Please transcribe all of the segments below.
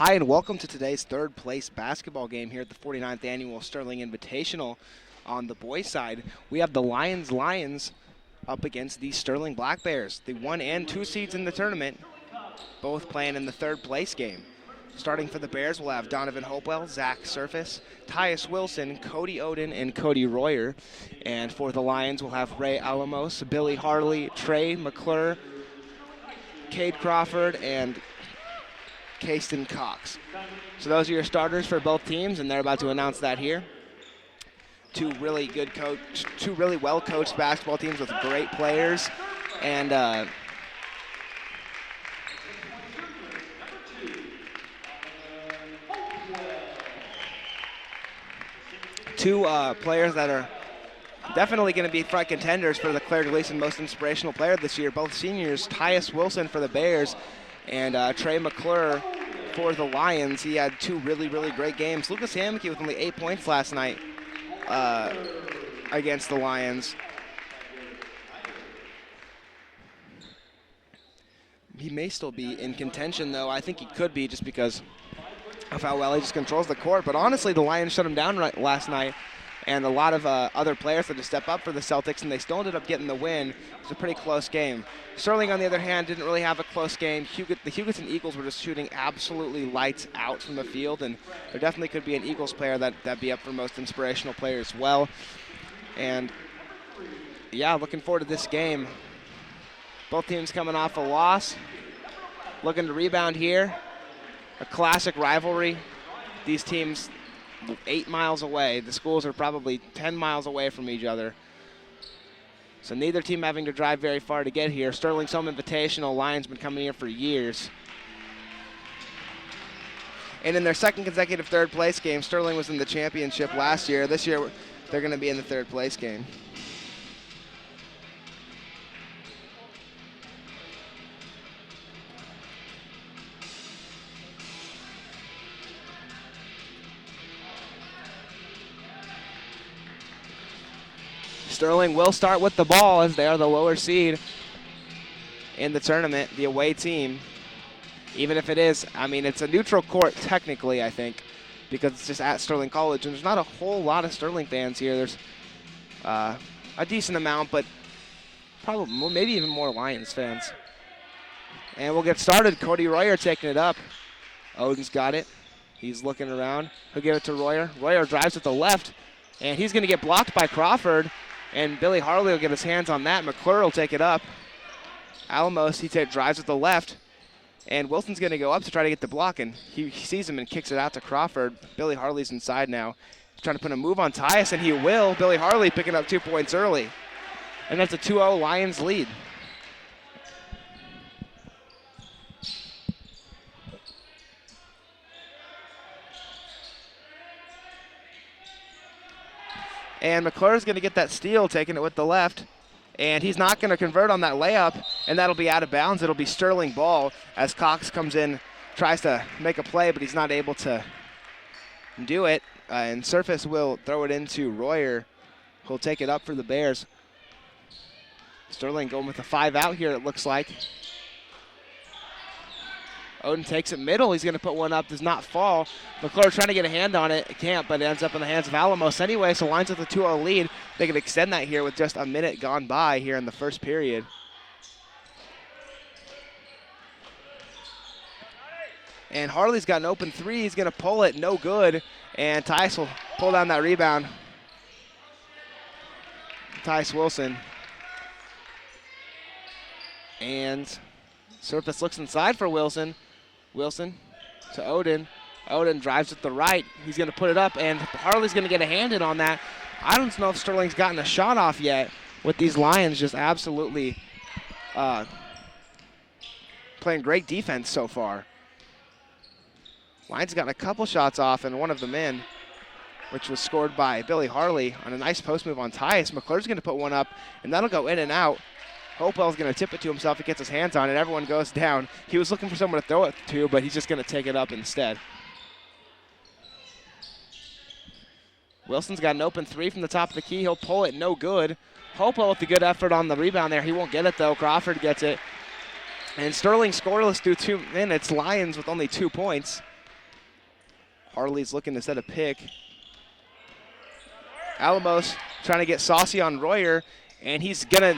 Hi, and welcome to today's third place basketball game here at the 49th Annual Sterling Invitational. On the boys' side, we have the Lyons up against the Sterling Black Bears, the 1 and 2 seeds in the tournament, both playing in the third place game. Starting for the Bears, we'll have Donovan Hopewell, Zach Surface, Tyus Wilson, Cody Oden, and Cody Royer. And for the Lions, we'll have Ray Alamos, Billy Harley, Trey McClure, Cade Crawford, and Kasten Cox. So those are your starters for both teams, and they're about to announce that here. Two really well-coached basketball teams with great players, and two players that are definitely going to be front contenders for the Claire Gleason Most Inspirational Player this year. Both seniors, Tyus Wilson for the Bears and Trey McClure for the Lions. He had two really great games. Lucas Hamke with only 8 points last night against the Lions. He may still be in contention, though. I think he could be just because of how well he just controls the court. But honestly, the Lions shut him down last night, and a lot of other players had to step up for the Celtics, and they still ended up getting the win. It was a pretty close game. Sterling, on the other hand, didn't really have a close game. The Hugoton Eagles were just shooting absolutely lights out from the field, and there definitely could be an Eagles player that'd be up for Most Inspirational Player as well. And, yeah, looking forward to this game. Both teams coming off a loss, looking to rebound here. A classic rivalry. These teams 8 miles away. The schools are probably 10 miles away from each other. So neither team having to drive very far to get here. Sterling's home invitational. Lions been coming here for years. And in their second consecutive third place game, Sterling was in the championship last year. This year, they're going to be in the third place game. Sterling will start with the ball as they are the lower seed in the tournament, the away team. Even if it is, I mean, it's a neutral court technically, I think, because it's just at Sterling College, and there's not a whole lot of Sterling fans here. There's a decent amount, but probably maybe even more Lions fans. And we'll get started. Cody Royer taking it up. Oden's got it. He's looking around. He'll give it to Royer. Royer drives with the left, and he's going to get blocked by Crawford. And Billy Harley will get his hands on that. McClure will take it up. Alamos, he drives with the left. And Wilson's going to go up to try to get the block, and he sees him and kicks it out to Crawford. Billy Harley's inside now. He's trying to put a move on Tyus, and he will. Billy Harley picking up 2 points early. And that's a 2-0 Lions lead. And McClure's going to get that steal, taking it with the left. And he's not going to convert on that layup, and that'll be out of bounds. It'll be Sterling ball as Cox comes in, tries to make a play, but he's not able to do it. And Surface will throw it into Royer, who'll take it up for the Bears. Sterling going with a 5 out here, it looks like. Oden takes it middle. He's going to put one up. Does not fall. McClure trying to get a hand on it. Can't, but it ends up in the hands of Alamos anyway. So Lions with a 2-0 lead. They can extend that here with just a minute gone by here in the first period. And Harley's got an open 3. He's going to pull it. No good. And Tyus will pull down that rebound. Tyus Wilson. And Surface looks inside for Wilson. Wilson to Oden. Oden drives with the right. He's going to put it up, and Harley's going to get a hand in on that. I don't know if Sterling's gotten a shot off yet with these Lions just absolutely playing great defense so far. Lions gotten a couple shots off and one of them in, which was scored by Billy Harley on a nice post move on Tyus. McClure's going to put one up, and that'll go in and out. Hopewell's going to tip it to himself. He gets his hands on it. Everyone goes down. He was looking for someone to throw it to, but he's just going to take it up instead. Wilson's got an open 3 from the top of the key. He'll pull it. No good. Hopewell with the good effort on the rebound there. He won't get it, though. Crawford gets it. And Sterling scoreless through 2 minutes. Lions with only 2 points. Harley's looking to set a pick. Alamos trying to get saucy on Royer, and he's gonna,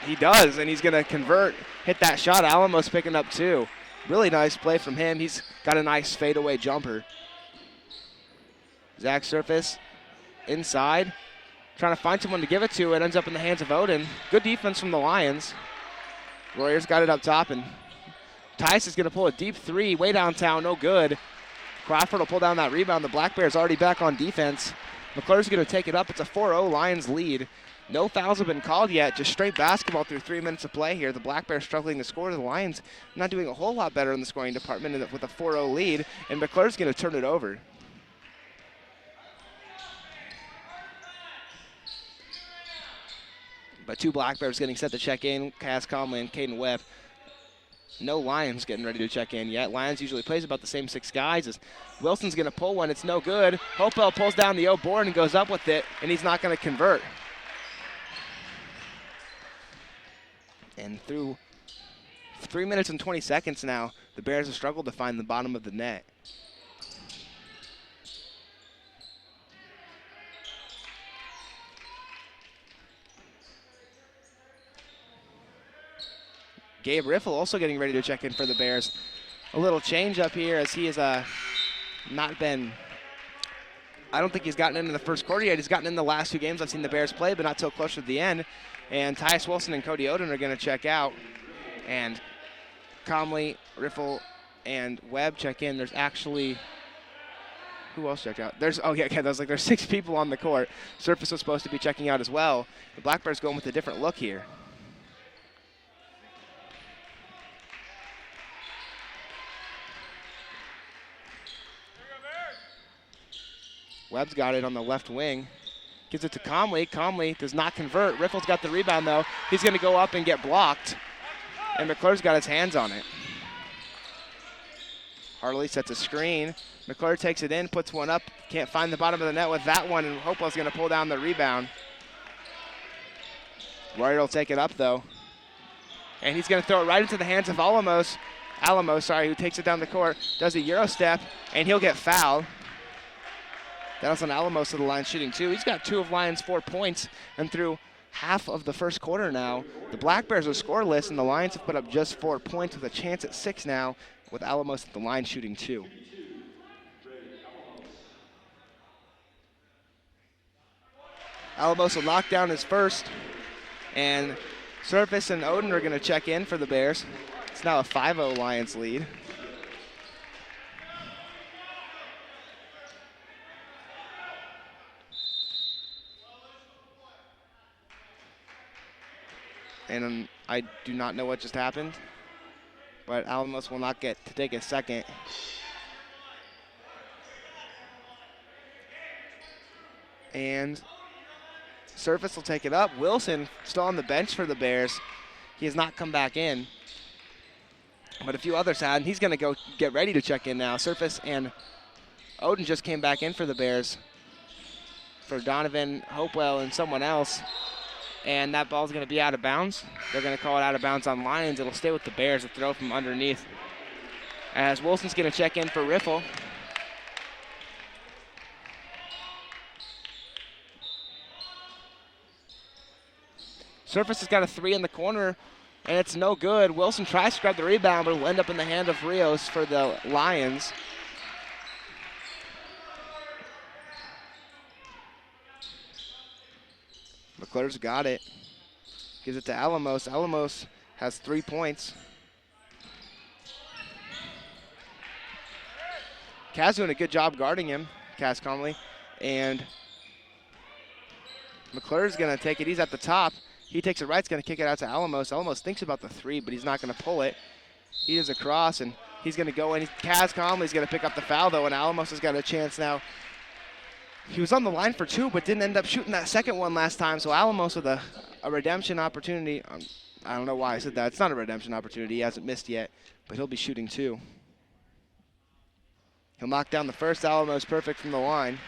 he does, and he's gonna convert, hit that shot. Alamos picking up 2. Really nice play from him. He's got a nice fadeaway jumper. Zach Surface inside, trying to find someone to give it to. It ends up in the hands of Odin. Good defense from the Lions. Royer's got it up top, and Tice is gonna pull a deep 3 way downtown, no good. Crawford will pull down that rebound. The Black Bears already back on defense. McClure's going to take it up. It's a 4-0 Lions lead. No fouls have been called yet. Just straight basketball through 3 minutes of play here. The Black Bears struggling to score. The Lions not doing a whole lot better in the scoring department with a 4-0 lead. And McClure's going to turn it over. But 2 Black Bears getting set to check in. Cass Conley and Caden Webb. No Lions getting ready to check in yet. Lions usually plays about the same 6 guys. As Wilson's going to pull one. It's no good. Hopewell pulls down the O board and goes up with it, and he's not going to convert. And through 3 minutes and 20 seconds now, the Bears have struggled to find the bottom of the net. Gabe Riffle also getting ready to check in for the Bears. A little change up here as he has not been, I don't think he's gotten into the first quarter yet. He's gotten in the last 2 games I've seen the Bears play, but not till closer to the end. And Tyus Wilson and Cody Odin are going to check out. And Comley, Riffle, and Webb check in. There's actually, who else checked out? There's 6 people on the court. Surface was supposed to be checking out as well. The Black Bears going with a different look here. Webb's got it on the left wing. Gives it to Comley. Comley does not convert. Riffle's got the rebound, though. He's going to go up and get blocked. And McClure's got his hands on it. Harley sets a screen. McClure takes it in, puts one up. Can't find the bottom of the net with that one, and Hopewell's going to pull down the rebound. Royer will take it up, though. And he's going to throw it right into the hands of Alamos, who takes it down the court, does a Euro step, and he'll get fouled. That was on Alamos to the line shooting 2. He's got 2 of Lions' 4 points, and through half of the first quarter now, the Black Bears are scoreless, and the Lions have put up just 4 points with a chance at 6 now, with Alamos at the line shooting 2. Alamos will knock down his first, and Surface and Odin are going to check in for the Bears. It's now a 5-0 Lions lead. And I do not know what just happened, but Alamos will not get to take a second. And Surface will take it up. Wilson still on the bench for the Bears. He has not come back in, but a few others had, and he's going to go get ready to check in now. Surface and Odin just came back in for the Bears, for Donovan, Hopewell, and someone else. And that ball's going to be out of bounds. They're going to call it out of bounds on Lions. It'll stay with the Bears to throw from underneath. As Wilson's going to check in for Riffle. Surface has got a 3 in the corner, and it's no good. Wilson tries to grab the rebound, but it'll end up in the hand of Rios for the Lions. McClure's got it. Gives it to Alamos. Alamos has 3 points. Kaz doing a good job guarding him, Kaz Conley. And McClure's going to take it. He's at the top. He takes it right. He's going to kick it out to Alamos. Alamos thinks about the 3, but he's not going to pull it. He does a cross, and he's going to go in. Kaz Conley's going to pick up the foul, though, and Alamos has got a chance now. He was on the line for 2, but didn't end up shooting that second one last time. So Alamos with a redemption opportunity. I don't know why I said that. It's not a redemption opportunity. He hasn't missed yet, but he'll be shooting 2. He'll knock down the first. Alamos perfect from the line.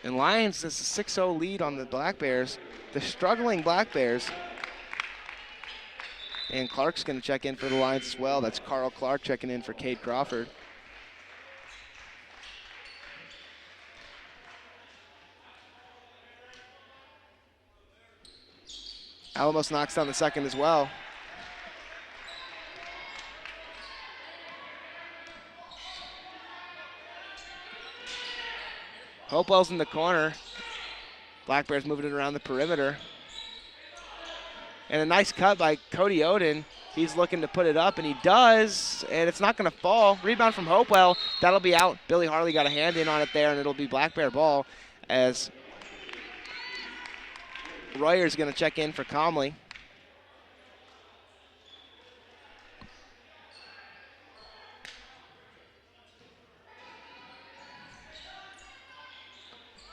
And Lions has a 6-0 lead on the Black Bears. The struggling Black Bears And Clark's going to check in for the Lions as well. That's Carl Clark checking in for Cade Crawford. Alamos knocks down the second as well. Hopewell's in the corner. Black Bears moving it around the perimeter. And a nice cut by Cody Oden. He's looking to put it up, and he does, and it's not going to fall. Rebound from Hopewell. That'll be out. Billy Harley got a hand in on it there, and it'll be Black Bear ball as Royer's going to check in for Comley.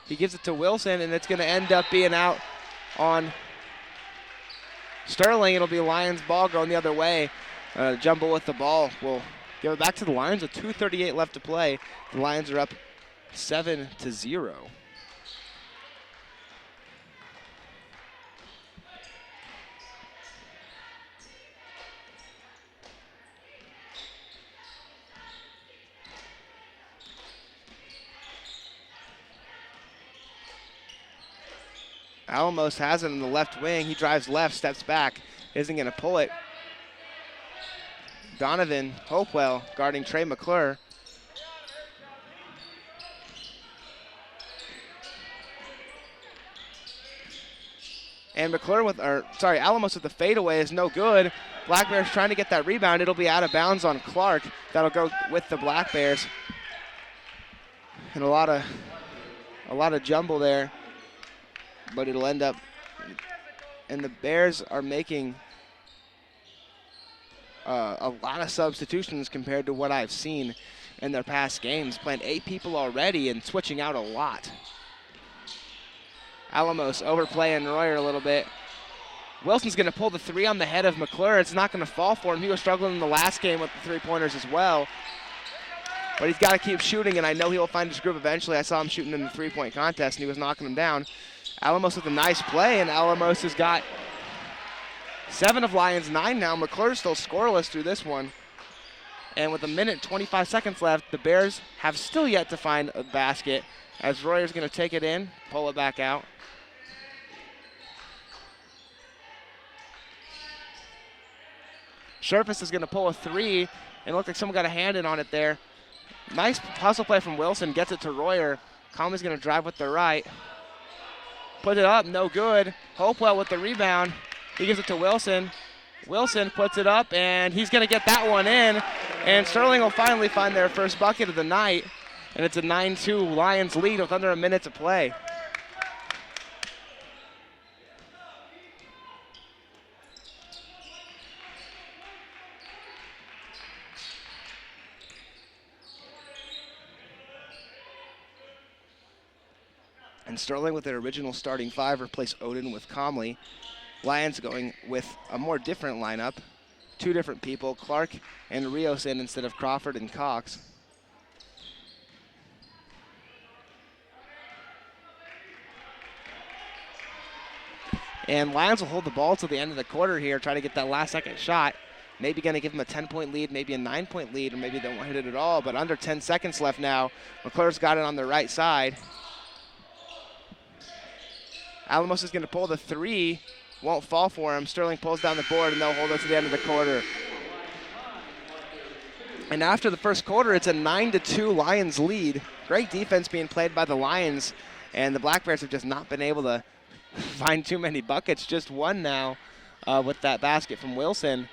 He gives it to Wilson, and it's going to end up being out on Sterling. It'll be Lions ball going the other way. Jumble with the ball. We'll give it back to the Lions with 2:38 left to play. The Lions are up 7-0. Alamos has it in the left wing. He drives left, steps back, isn't going to pull it. Donovan Hopewell guarding Trey McClure. And Alamos with the fadeaway is no good. Black Bears trying to get that rebound. It'll be out of bounds on Clark. That'll go with the Black Bears. And a lot of jumble there. But it'll end up, and the Bears are making a lot of substitutions compared to what I've seen in their past games. Playing 8 people already and switching out a lot. Alamos overplaying Royer a little bit. Wilson's going to pull the 3 on the head of McClure. It's not going to fall for him. He was struggling in the last game with the 3-pointers as well. But he's got to keep shooting, and I know he'll find his groove eventually. I saw him shooting in the 3-point contest, and he was knocking them down. Alamos with a nice play, and Alamos has got 7 of Lions' 9 now. McClure's still scoreless through this one. And with 1:25 seconds left, the Bears have still yet to find a basket as Royer's going to take it in, pull it back out. Sherfus is going to pull a 3, and it looked like someone got a hand in on it there. Nice hustle play from Wilson, gets it to Royer. Conley's going to drive with the right. Put it up, no good. Hopewell with the rebound. He gives it to Wilson. Wilson puts it up, and he's going to get that one in. And Sterling will finally find their first bucket of the night. And it's a 9-2 Lions lead with under a minute to play. And Sterling with their original starting 5 replaced Oden with Comley. Lions going with a more different lineup. 2 different people, Clark and Rios in instead of Crawford and Cox. And Lions will hold the ball till the end of the quarter here, try to get that last second shot. Maybe going to give them a 10-point lead, maybe a 9-point lead, or maybe they won't hit it at all. But under 10 seconds left now. McClure's got it on the right side. Alamos is going to pull the 3. Won't fall for him. Sterling pulls down the board, and they'll hold it to the end of the quarter. And after the first quarter, it's a 9-2 Lions lead. Great defense being played by the Lions, and the Black Bears have just not been able to find too many buckets. Just one now with that basket from Wilson.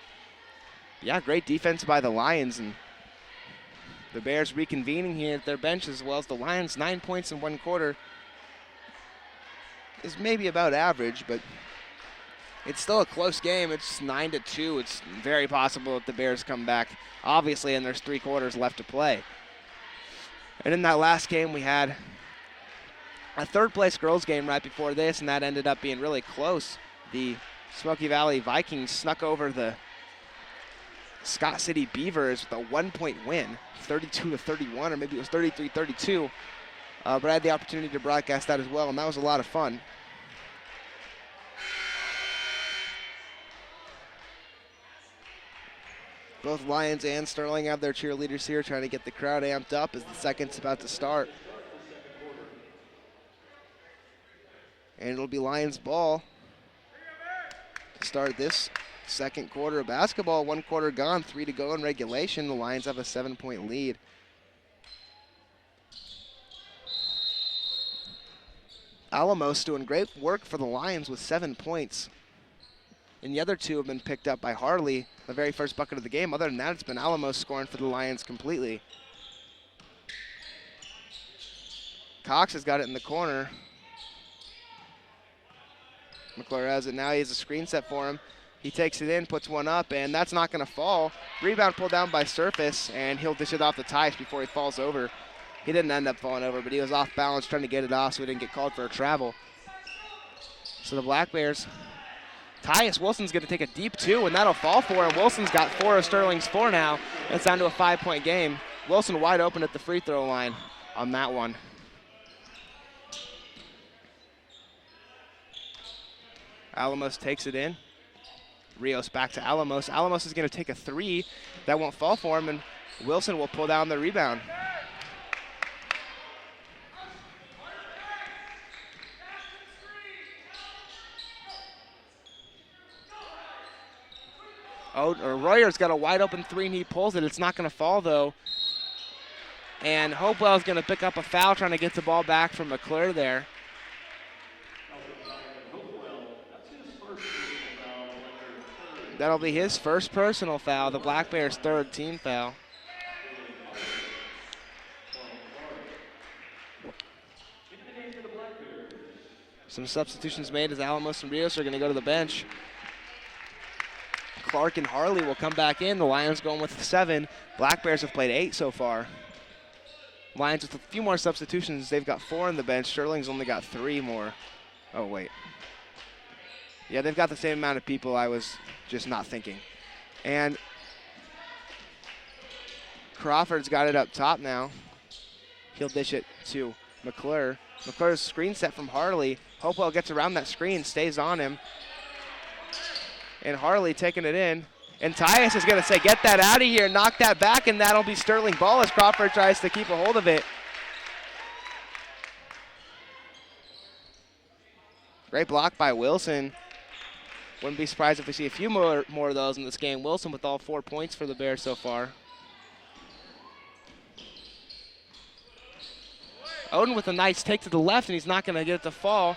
Yeah, great defense by the Lions, and the Bears reconvening here at their bench as well as the Lions. 9 points in one quarter is maybe about average, but it's still a close game. It's 9-2. It's very possible that the Bears come back, obviously, and there's 3 quarters left to play. And in that last game, we had a third-place girls game right before this, and that ended up being really close. The Smoky Valley Vikings snuck over the Scott City Beavers with a 1-point win, 32-31, or maybe it was 33-32. But I had the opportunity to broadcast that as well, and that was a lot of fun. Both Lyons and Sterling have their cheerleaders here trying to get the crowd amped up as the second's about to start. And it'll be Lyons ball to start this second quarter of basketball. 1 quarter gone, 3 to go in regulation. The Lions have a 7-point lead. Alamos doing great work for the Lions with 7 points. And the other 2 have been picked up by Harley, the very first bucket of the game. Other than that, it's been Alamos scoring for the Lions completely. Cox has got it in the corner. McClure has it now. He has a screen set for him. He takes it in, puts one up, and that's not going to fall. Rebound pulled down by Surface, and he'll dish it off the Tice before he falls over. He didn't end up falling over, but he was off balance trying to get it off so he didn't get called for a travel. So the Black Bears, Tyus Wilson's going to take a deep 2, and that'll fall for him. Wilson's got 4 of Sterling's 4 now. It's down to a 5-point game. Wilson wide open at the free throw line on that one. Alamos takes it in. Rios back to Alamos. Alamos is going to take a 3. That won't fall for him, and Wilson will pull down the rebound. Royer's got a wide open 3 and he pulls it. It's not going to fall though. And Hopewell's going to pick up a foul trying to get the ball back from McClure there. That'll be his first personal foul, the Black Bears' 3rd team foul. Some substitutions made as Alamos and Rios are going to go to the bench. Clark and Harley will come back in. The Lions going with 7. Black Bears have played 8 so far. Lions with a few more substitutions. They've got 4 on the bench. Sterling's only got 3 more. Oh, wait. Yeah, they've got the same amount of people. I was just not thinking. And Crawford's got it up top now. He'll dish it to McClure. McClure's screen set from Harley. Hopewell gets around that screen, stays on him. And Harley taking it in. And Tyus is going to say, get that out of here, knock that back, and that'll be Sterling ball as Crawford tries to keep a hold of it. Great block by Wilson. Wouldn't be surprised if we see a few more of those in this game. Wilson with all 4 points for the Bears so far. Odin with a nice take to the left, and he's not going to get it to fall.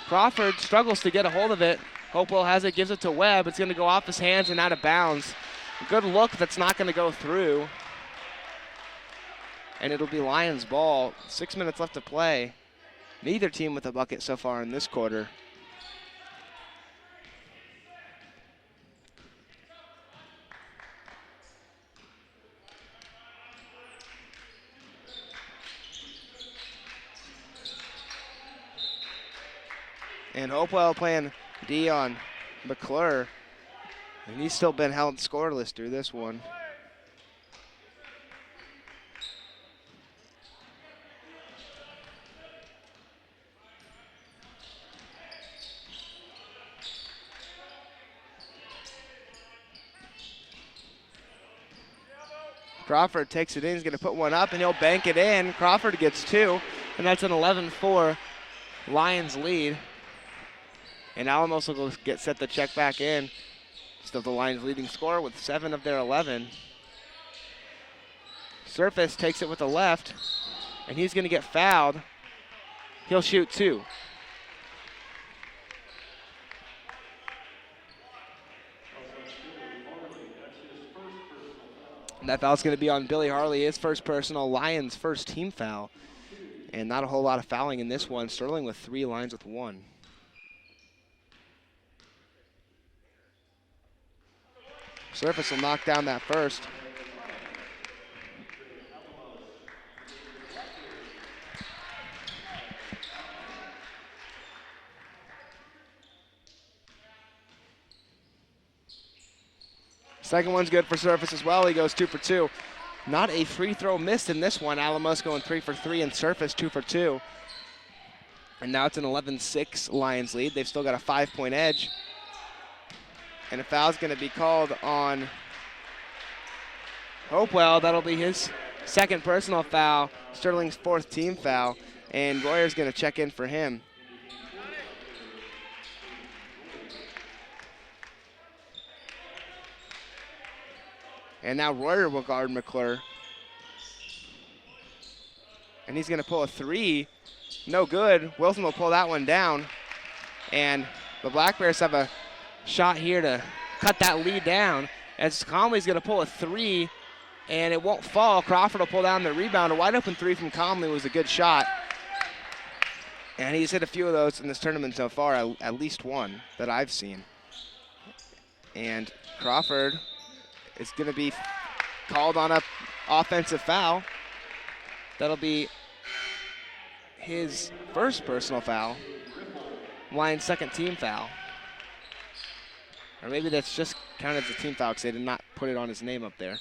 Crawford struggles to get a hold of it. Hopewell has it, gives it to Webb. It's going to go off his hands and out of bounds. Good look, that's not going to go through. And it'll be Lions ball. 6 minutes left to play. Neither team with a bucket so far in this quarter. And Hopewell playing D on McClure. And he's still been held scoreless through this one. Crawford takes it in. He's going to put one up, and he'll bank it in. Crawford gets 2, and that's an 11-4 Lions lead. And Alamos will get set to check back in. Still the Lions leading scorer with 7 of their 11. Surface takes it with the left, and he's going to get fouled. He'll shoot 2. And that foul's going to be on Billy Harley, his first personal, Lions' first team foul. And not a whole lot of fouling in this one. Sterling with 3, Lions with 1. Surface will knock down that first. Second one's good for Surface as well. He goes 2 for 2. Not a free throw missed in this one. Alamos going 3 for 3 and Surface 2 for 2. And now it's an 11-6 Lions lead. They've still got a 5-point edge. And a foul's going to be called on Hopewell, that'll be his second personal foul, Sterling's fourth team foul, and Royer's going to check in for him. And now Royer will guard McClure. And he's going to pull a three. No good. Wilson will pull that one down. And the Black Bears have a shot here to cut that lead down, as Conley's going to pull a three, and it won't fall. Crawford will pull down the rebound. A wide open three from Conley was a good shot. And he's hit a few of those in this tournament so far, at least one that I've seen. And Crawford is going to be called on a offensive foul. That'll be his first personal foul. Lyons' second team foul. Or maybe that's just counted as a team foul because they did not put it on his name up there.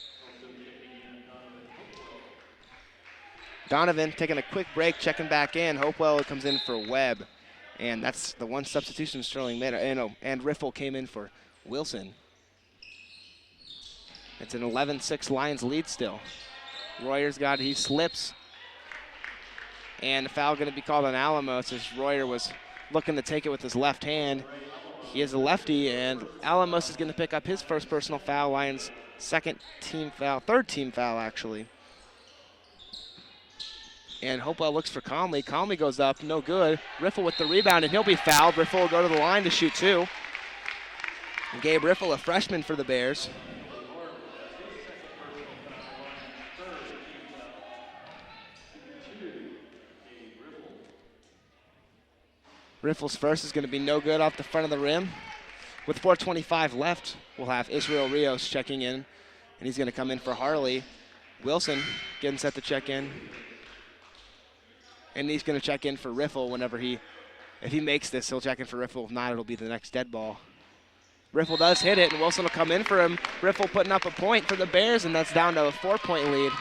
Donovan taking a quick break, checking back in. Hopewell comes in for Webb. And that's the one substitution Sterling made. And Riffle came in for Wilson. It's an 11-6 Lions lead still. Royer's got it. He slips. And the foul going to be called on Alamos as Royer was looking to take it with his left hand. He is a lefty, and Alamos is going to pick up his first personal foul. Lions' second team foul, third team foul actually. And Hopewell looks for Conley. Conley goes up, no good. Riffle with the rebound, and he'll be fouled. Riffle will go to the line to shoot two. And Gabe Riffle, a freshman for the Bears. Riffle's first is going to be no good off the front of the rim. With 4:25 left, we'll have Israel Rios checking in, and he's going to come in for Harley. Wilson getting set to check in. And he's going to check in for Riffle if he makes this, he'll check in for Riffle. If not, it'll be the next dead ball. Riffle does hit it, and Wilson will come in for him. Riffle putting up a point for the Bears, and that's down to a 4-point lead.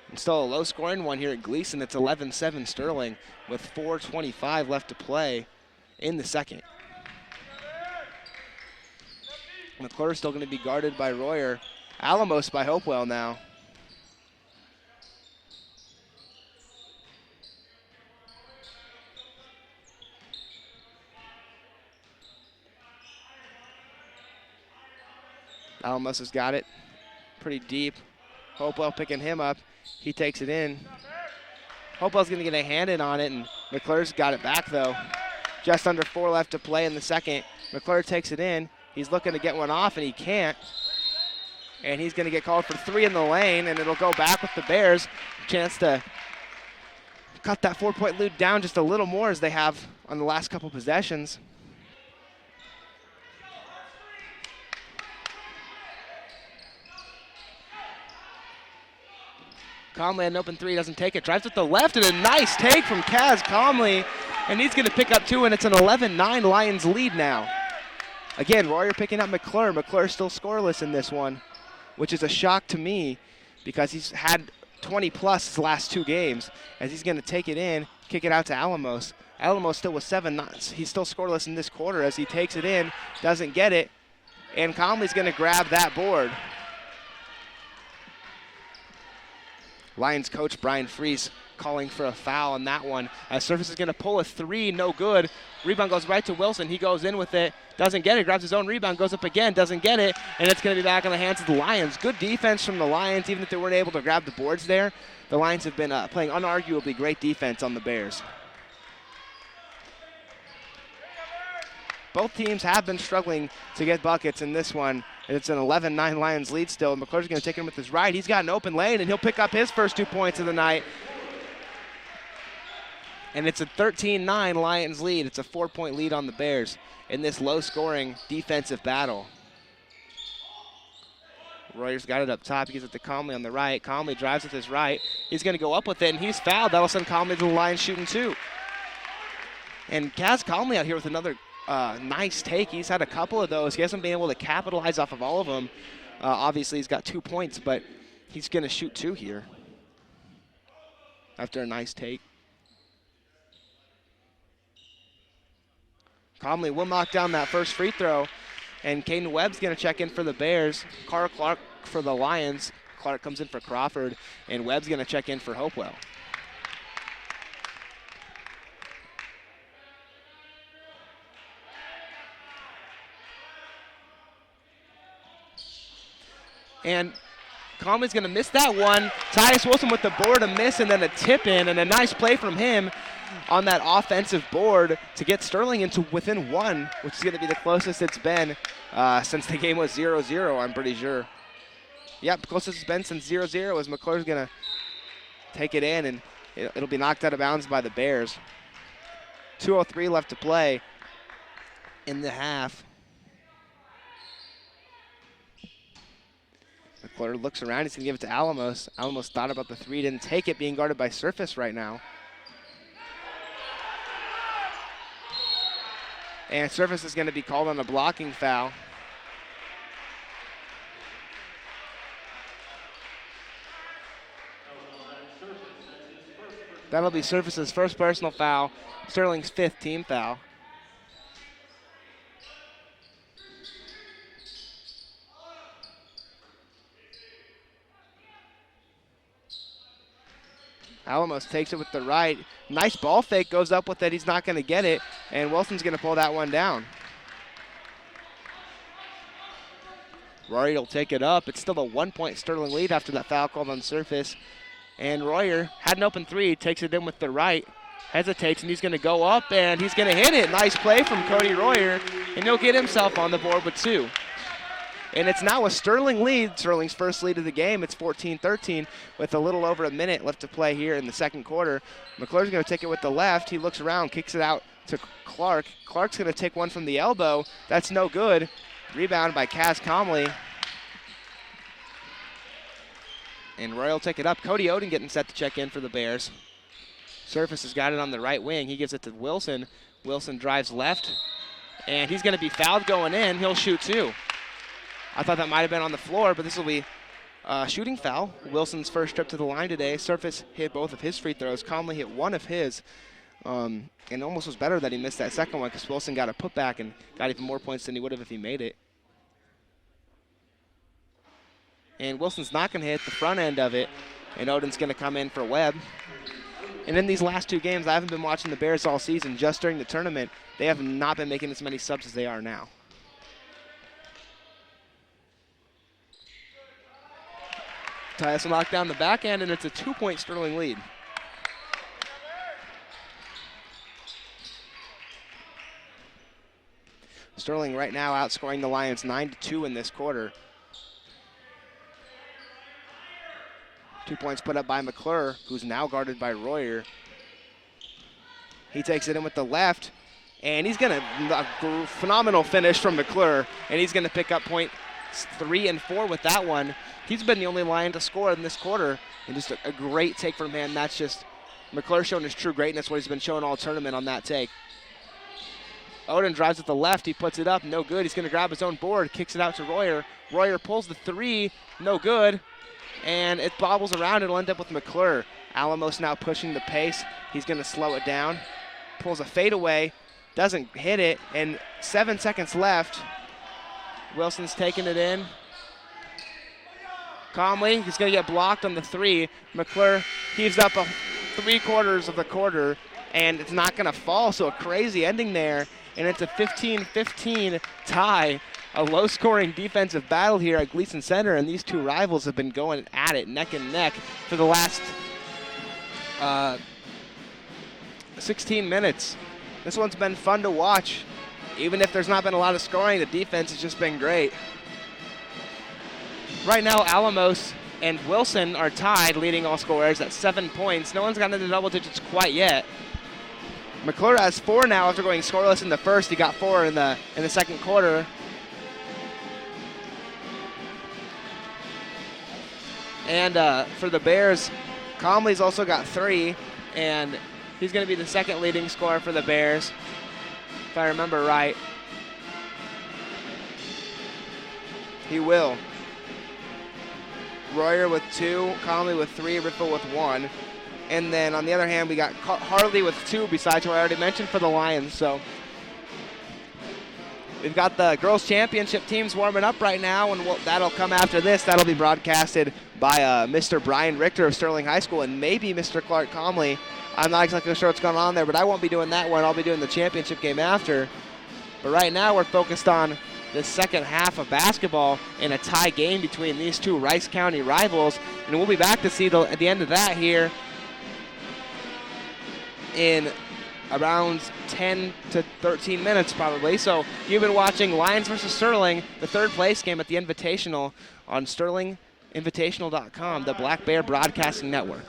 And still a low-scoring one here at Gleason. It's 11-7 Sterling with 4:25 left to play in the second. McClure still going to be guarded by Royer. Alamos by Hopewell now. Alamos has got it pretty deep. Hopewell picking him up. He takes it in. Hopewell's going to get a hand in on it, and McClure's got it back, though. Just under 4 left to play in the second. McClure takes it in. He's looking to get one off, and he can't. And he's going to get called for 3 in the lane, and it'll go back with the Bears. Chance to cut that 4-point lead down just a little more as they have on the last couple possessions. Conley had an open three, doesn't take it. Drives with the left, and a nice take from Kaz Conley. And he's going to pick up 2, and it's an 11-9 Lions lead now. Again, Royer picking up McClure. McClure still scoreless in this one, which is a shock to me because he's had 20-plus his last 2 games. As he's going to take it in, kick it out to Alamos. Alamos still with 7 knots. He's still scoreless in this quarter as he takes it in, doesn't get it, and Conley's going to grab that board. Lions coach Brian Freese calling for a foul on that one. Surface is going to pull a 3, no good. Rebound goes right to Wilson. He goes in with it, doesn't get it, grabs his own rebound, goes up again, doesn't get it, and it's going to be back in the hands of the Lions. Good defense from the Lions, even if they weren't able to grab the boards there. The Lions have been playing unarguably great defense on the Bears. Both teams have been struggling to get buckets in this one. And it's an 11-9 Lions lead still. McClure's going to take him with his right. He's got an open lane, and he'll pick up his first 2 points of the night. And it's a 13-9 Lions lead. It's a 4-point lead on the Bears in this low-scoring defensive battle. Royer's got it up top. He gives it to Conley on the right. Conley drives with his right. He's going to go up with it, and he's fouled. That'll send Conley to the line shooting 2. And Kaz Conley out here with another nice take. He's had a couple of those. He hasn't been able to capitalize off of all of them. Obviously, he's got 2 points, but he's going to shoot 2 here after a nice take. Conley will knock down that first free throw, And Caden Webb's going to check in for the Bears. Carl Clark for the Lions. Clark comes in for Crawford, and Webb's going to check in for Hopewell. And Conley's going to miss that one. Tyus Wilson with the board, a miss, and then a tip in, and a nice play from him on that offensive board to get Sterling into within one, which is going to be the closest it's been since the game was 0-0, I'm pretty sure. Yep, closest it's been since 0-0 as McClure's going to take it in, and it'll be knocked out of bounds by the Bears. 2:03 left to play in the half. McClure looks around, he's going to give it to Alamos. Alamos thought about the three, didn't take it, being guarded by Surface right now. And Surface is going to be called on a blocking foul. That'll be Surface's first personal foul, Sterling's 5th team foul. Alamos takes it with the right. Nice ball fake, goes up with it. He's not going to get it, and Wilson's going to pull that one down. Royer will take it up. It's still a 1-point Sterling lead after that foul called on Surface. And Royer had an open three, takes it in with the right, hesitates, and he's going to go up, and he's going to hit it. Nice play from Cody Royer, and he'll get himself on the board with 2. And it's now a Sterling lead, Sterling's first lead of the game. It's 14-13 with a little over a minute left to play here in the second quarter. McClure's going to take it with the left. He looks around, kicks it out to Clark. Clark's going to take one from the elbow. That's no good. Rebound by Kaz Comley. And Roy will take it up. Cody Oden getting set to check in for the Bears. Surface has got it on the right wing. He gives it to Wilson. Wilson drives left, and he's going to be fouled going in. He'll shoot 2. I thought that might have been on the floor, but this will be a shooting foul. Wilson's first trip to the line today. Surface hit both of his free throws. Conley hit one of his, and almost was better that he missed that second one because Wilson got a putback and got even more points than he would have if he made it. And Wilson's not going to hit the front end of it, and Oden's going to come in for Webb. And in these last 2 games, I haven't been watching the Bears all season. Just during the tournament, they have not been making as many subs as they are now. Tyus will knock down the back end, and it's a 2-point Sterling lead. Sterling right now outscoring the Lions 9-2 in this quarter. 2 points put up by McClure, who's now guarded by Royer. He takes it in with the left, and he's going to, phenomenal finish from McClure, and he's going to pick up points 3 and 4 with that one. He's been the only Lion to score in this quarter, and just a great take from him. That's just McClure showing his true greatness, what he's been showing all tournament on that take. Oden drives with the left. He puts it up. No good. He's going to grab his own board, kicks it out to Royer. Royer pulls the 3. No good. And it bobbles around. It'll end up with McClure. Alamos now pushing the pace. He's going to slow it down. Pulls a fadeaway. Doesn't hit it. And 7 seconds left. Wilson's taking it in. Comley, he's going to get blocked on the 3. McClure heaves up a 3/4 of the quarter, and it's not going to fall, so a crazy ending there. And it's a 15-15 tie. A low-scoring defensive battle here at Gleason Center, and these 2 rivals have been going at it neck and neck for the last 16 minutes. This one's been fun to watch. Even if there's not been a lot of scoring, the defense has just been great. Right now, Alamos and Wilson are tied, leading all scorers at 7 points. No one's gotten into double digits quite yet. McClure has 4 now after going scoreless in the first. He got 4 in the second quarter. And for the Bears, Comley's also got 3, and he's going to be the second leading scorer for the Bears, if I remember right. He will. Royer with 2, Conley with 3, Riffle with 1. And then on the other hand, we got Harley with 2, besides who I already mentioned for the Lions. So We've got the girls' championship teams warming up right now, and that'll come after this. That'll be broadcasted by Mr. Brian Richter of Sterling High School and maybe Mr. Clark Comley. I'm not exactly sure what's going on there, but I won't be doing that one. I'll be doing the championship game after. But right now we're focused on the second half of basketball in a tie game between these two Rice County rivals. And we'll be back to see at the end of that here in around 10 to 13 minutes probably. So you've been watching Lyons versus Sterling, the third place game at the Invitational on SterlingInvitational.com, the Black Bear Broadcasting Network.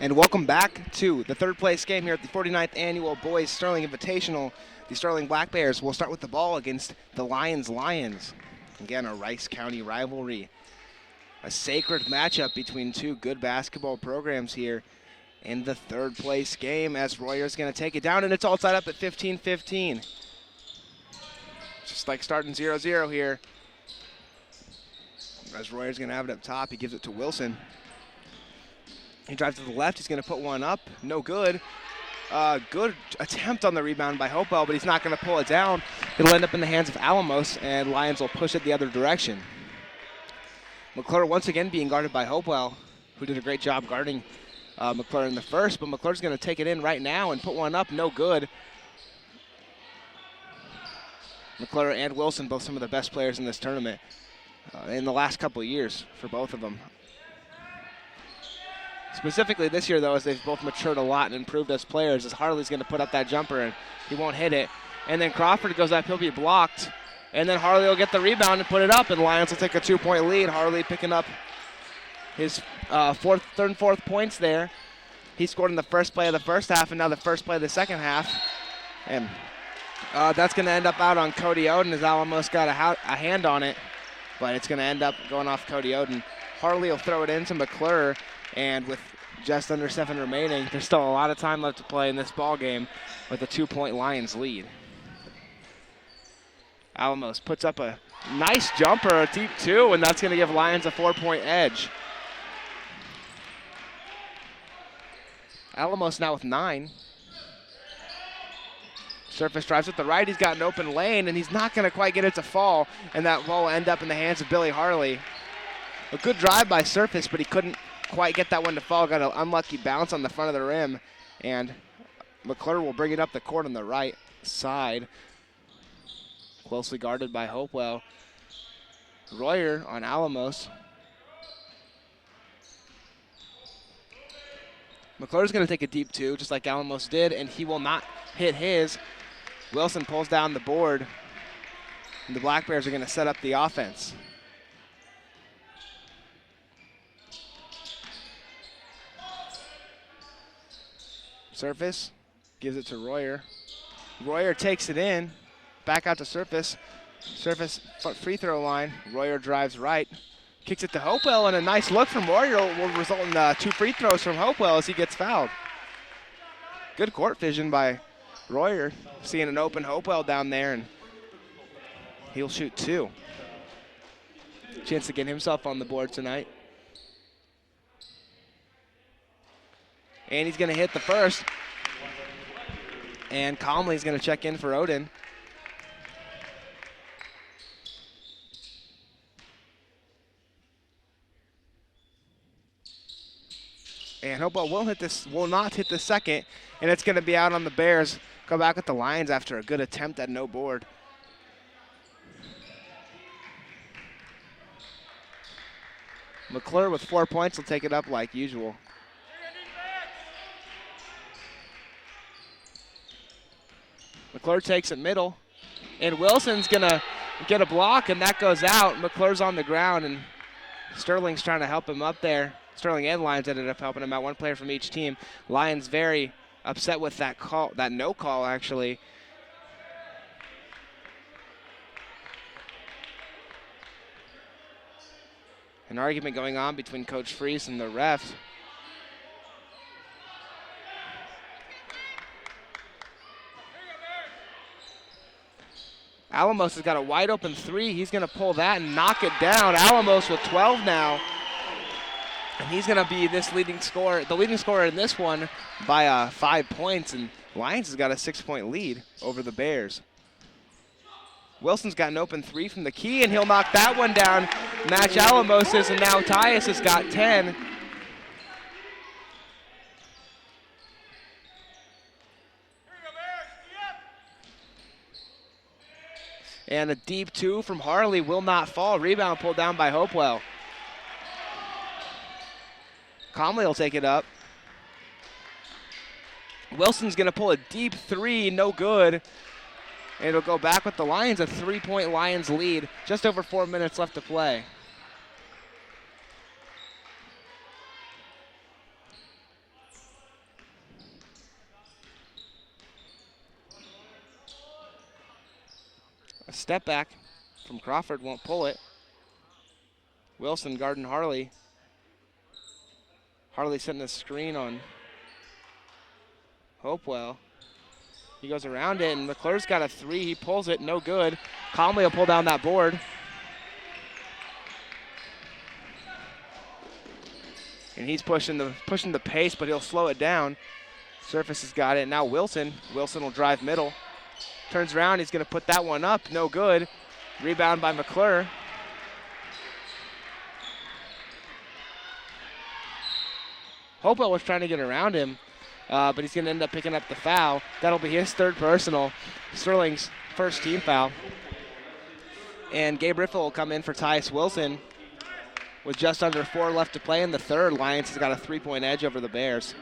And welcome back to the third place game here at the 49th Annual Boys Sterling Invitational. The Sterling Black Bears will start with the ball against the Lyons Lions. Again, a Rice County rivalry. A sacred matchup between two good basketball programs here in the third place game as Royer's going to take it down, and it's all tied up at 15-15. Just like starting 0-0 here. As Royer's going to have it up top, he gives it to Wilson. He drives to the left. He's going to put one up. No good. Good attempt on the rebound by Hopewell, but he's not going to pull it down. It'll end up in the hands of Alamos, and Lyons will push it the other direction. McClure once again being guarded by Hopewell, who did a great job guarding McClure in the first, but McClure's going to take it in right now and put one up. No good. McClure and Wilson, both some of the best players in this tournament in the last couple of years for both of them. Specifically this year, though, as they've both matured a lot and improved as players, as Harley's going to put up that jumper, and he won't hit it. And then Crawford goes up, he'll be blocked. And then Harley will get the rebound and put it up, and Lyons will take a 2-point lead. Harley picking up his third and fourth points there. He scored in the first play of the first half, and now the first play of the second half. And that's going to end up out on Cody Oden, as Alamos got a hand on it. But it's going to end up going off Cody Oden. Harley will throw it into McClure. And with just under 7 remaining, there's still a lot of time left to play in this ball game with a 2-point Lions lead. Alamos puts up a nice jumper, a deep 2, and that's going to give Lyons a 4-point edge. Alamos now with 9. Surface drives with the right. He's got an open lane, and he's not going to quite get it to fall, and that ball will end up in the hands of Billy Harley. A good drive by Surface, but he couldn't quite get that one to fall. Got an unlucky bounce on the front of the rim, and McClure will bring it up the court on the right side. Closely guarded by Hopewell. Royer on Alamos. McClure's going to take a deep 2, just like Alamos did, and he will not hit his. Wilson pulls down the board, and the Black Bears are going to set up the offense. Surface gives it to Royer. Royer takes it in. Back out to Surface. Surface free throw line. Royer drives right. Kicks it to Hopewell, and a nice look from Royer will result in 2 free throws from Hopewell as he gets fouled. Good court vision by Royer, seeing an open Hopewell down there, and he'll shoot 2. Chance to get himself on the board tonight. And he's going to hit the first. And Comley's going to check in for Oden. And Hopewell will not hit the second, and it's going to be out on the Bears. Go back with the Lions after a good attempt at no board. McClure with 4 points will take it up like usual. McClure takes it middle, and Wilson's going to get a block, and that goes out. McClure's on the ground, and Sterling's trying to help him up there. Sterling and Lyons ended up helping him out, one player from each team. Lyons very upset with that call, that no call, actually. An argument going on between Coach Freese and the refs. Alamos has got a wide open 3. He's going to pull that and knock it down. Alamos with 12 now. And he's going to be the leading scorer in this one by 5 points. And Lyons has got a 6-point lead over the Bears. Wilson's got an open 3 from the key, and he'll knock that one down. Match Alamos's, and now Tyus has got 10. And a deep 2 from Harley will not fall. Rebound pulled down by Hopewell. Comley will take it up. Wilson's going to pull a deep 3, no good. And it'll go back with the Lions, a 3-point Lions lead. Just over 4 minutes left to play. A step back from Crawford, won't pull it. Wilson guarding Harley. Harley setting a screen on Hopewell. He goes around it, and McClure's got a three. He pulls it, no good. Conley will pull down that board. And he's pushing the pace, but he'll slow it down. Surface has got it. Now Wilson. Wilson will drive middle. Turns around, he's going to put that one up. No good. Rebound by McClure. Hopewell was trying to get around him, but he's going to end up picking up the foul. That'll be his third personal. Sterling's first team foul. And Gabe Riffle will come in for Tyus Wilson with just under 4 left to play in the third. Lyons has got a 3-point edge over the Bears.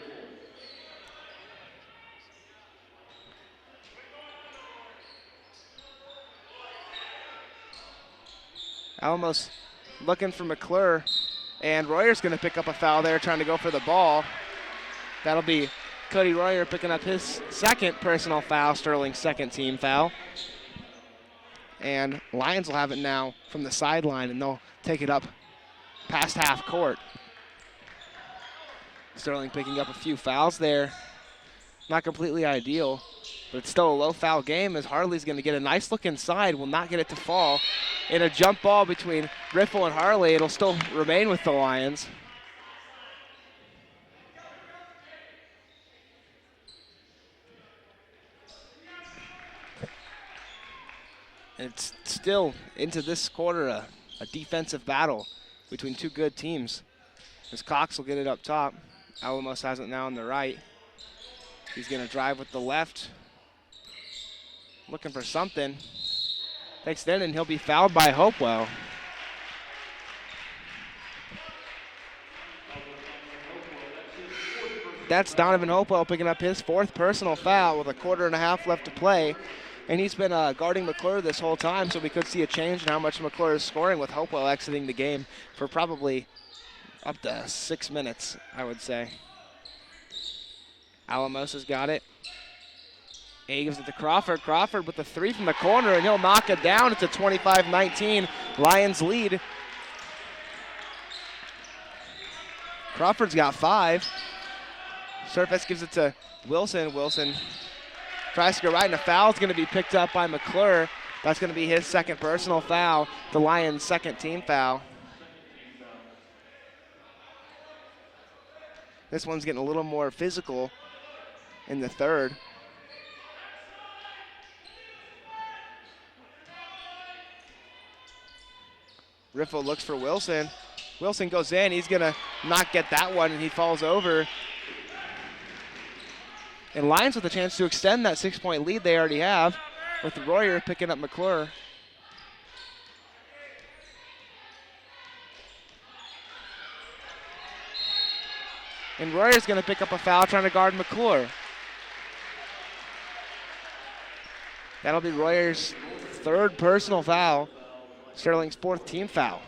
Alamos looking for McClure, and Royer's going to pick up a foul there, trying to go for the ball. That'll be Cody Royer picking up his second personal foul, Sterling's second team foul. And Lyons will have it now from the sideline, and they'll take it up past half court. Sterling picking up a few fouls there. Not completely ideal, but it's still a low foul game as Harley's going to get a nice look inside, will not get it to fall. In a jump ball between Riffle and Harley, it'll still remain with the Lions. And it's still into this quarter a defensive battle between two good teams. As Cox will get it up top. Alamos has it now on the right. He's going to drive with the left. Looking for something. Takes it in, and he'll be fouled by Hopewell. That's Donovan Hopewell picking up his fourth personal foul with a quarter and a half left to play. And he's been guarding McClure this whole time, so we could see a change in how much McClure is scoring with Hopewell exiting the game for probably up to 6 minutes, I would say. Alamos has got it. He gives it to Crawford. Crawford with the three from the corner, and he'll knock it down. It's a 25-19 Lions lead. Crawford's got 5. Surface gives it to Wilson. Wilson tries to go right, and a foul's going to be picked up by McClure. That's going to be his second personal foul, the Lions' second team foul. This one's getting a little more physical in the third. Riffle looks for Wilson. Wilson goes in. He's going to not get that one, and he falls over. And Lions with a chance to extend that 6-point lead they already have, with Royer picking up McClure. And Royer's going to pick up a foul trying to guard McClure. That'll be Royer's third personal foul. Sterling's fourth team foul.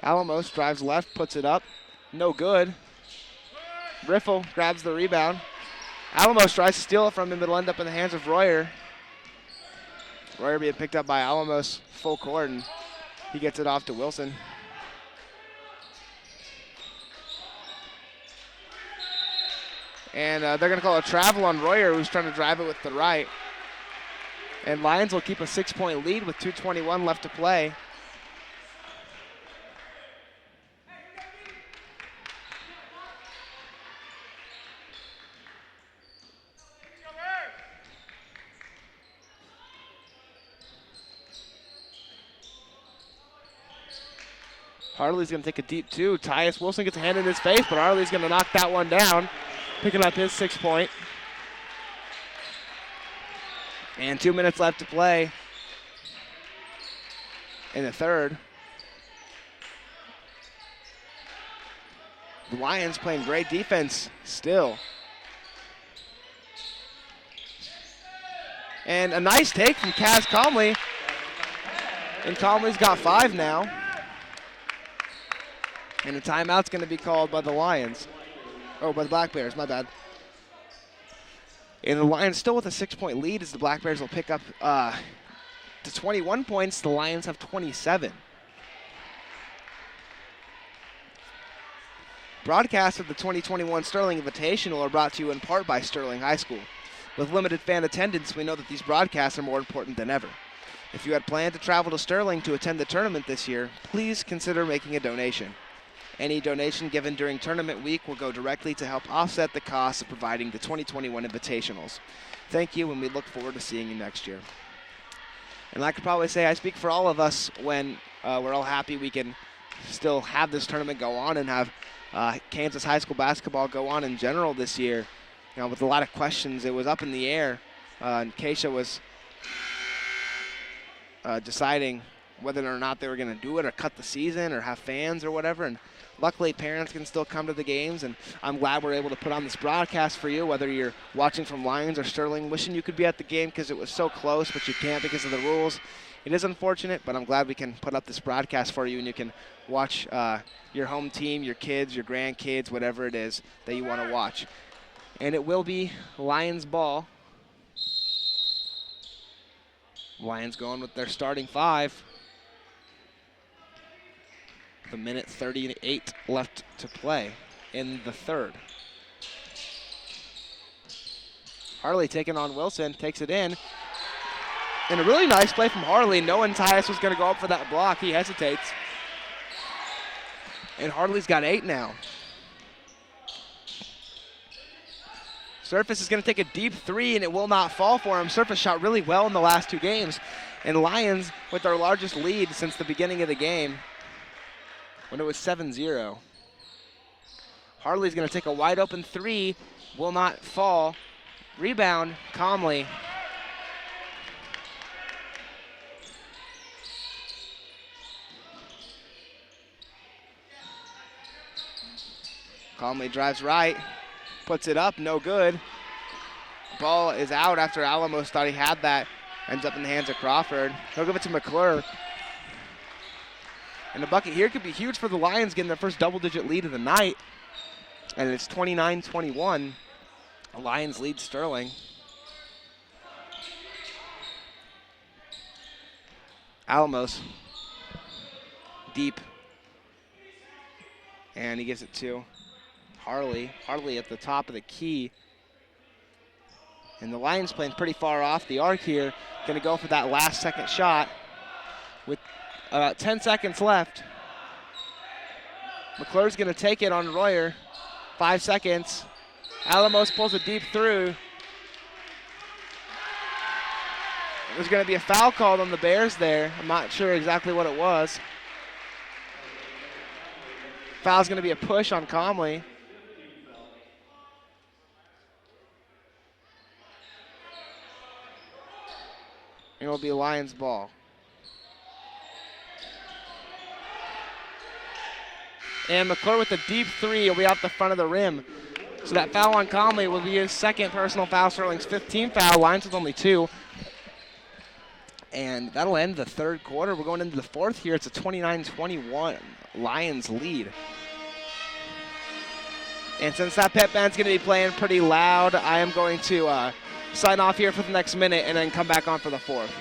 Alamos drives left, puts it up. No good. Riffle grabs the rebound. Alamos tries to steal it from him. It'll end up in the hands of Royer. Royer being picked up by Alamos full court, and he gets it off to Wilson. And they're going to call a travel on Royer, who's trying to drive it with the right. And Lions will keep a 6-point lead with 2:21 left to play. Harley's going to take a deep two. Tyus Wilson gets a hand in his face, but Harley's going to knock that one down, picking up his 6-point. And 2 minutes left to play in the third. The Lions playing great defense still. And a nice take from Kaz Conley. And Conley's got 5 now. And a timeout's going to be called by the Lions. Oh, by the Black Bears, my bad. And the Lions still with a 6-point lead as the Black Bears will pick up to 21 points. The Lions have 27. Broadcasts of the 2021 Sterling Invitational are brought to you in part by Sterling High School. With limited fan attendance, we know that these broadcasts are more important than ever. If you had planned to travel to Sterling to attend the tournament this year, please consider making a donation. Any donation given during tournament week will go directly to help offset the cost of providing the 2021 Invitationals. Thank you, and we look forward to seeing you next year. And I could probably say I speak for all of us when we're all happy we can still have this tournament go on and have Kansas high school basketball go on in general this year. You know, with a lot of questions, it was up in the air, and Keisha was deciding whether or not they were going to do it or cut the season or have fans or whatever. And luckily, parents can still come to the games, and I'm glad we're able to put on this broadcast for you, whether you're watching from Lyons or Sterling, wishing you could be at the game because it was so close, but you can't because of the rules. It is unfortunate, but I'm glad we can put up this broadcast for you, and you can watch your home team, your kids, your grandkids, whatever it is that you want to watch. And it will be Lions ball. Lions going with their starting 5. The minute 38 left to play in the third. Harley taking on Wilson, takes it in. And a really nice play from Harley, knowing Tyus was going to go up for that block. He hesitates. And Harley's got 8 now. Surface is going to take a deep 3, and it will not fall for him. Surface shot really well in the last 2 games. And Lions with their largest lead since the beginning of the game, when it was 7-0. Harley's going to take a wide open 3, will not fall. Rebound, Comley. Comley drives right, puts it up, no good. Ball is out after Alamos thought he had that. Ends up in the hands of Crawford. He'll give it to McClure. And the bucket here could be huge for the Lions, getting their first double-digit lead of the night. And it's 29-21. The Lions lead Sterling. Alamos. Deep. And he gives it to Harley. Harley at the top of the key. And the Lions playing pretty far off the arc here. Going to go for that last second shot with about 10 seconds left. McClure's going to take it on Royer. 5 seconds. Alamos pulls a deep through. There's going to be a foul called on the Bears there. I'm not sure exactly what it was. Foul's going to be a push on Comley. And it'll be Lions ball. And McClure with a deep 3 will be off the front of the rim. So that foul on Comley will be his second personal foul, Sterling's 15th foul. Lions with only 2. And that'll end the third quarter. We're going into the fourth here. It's a 29-21 Lions lead. And since that pep band's going to be playing pretty loud, I am going to sign off here for the next minute and then come back on for the fourth.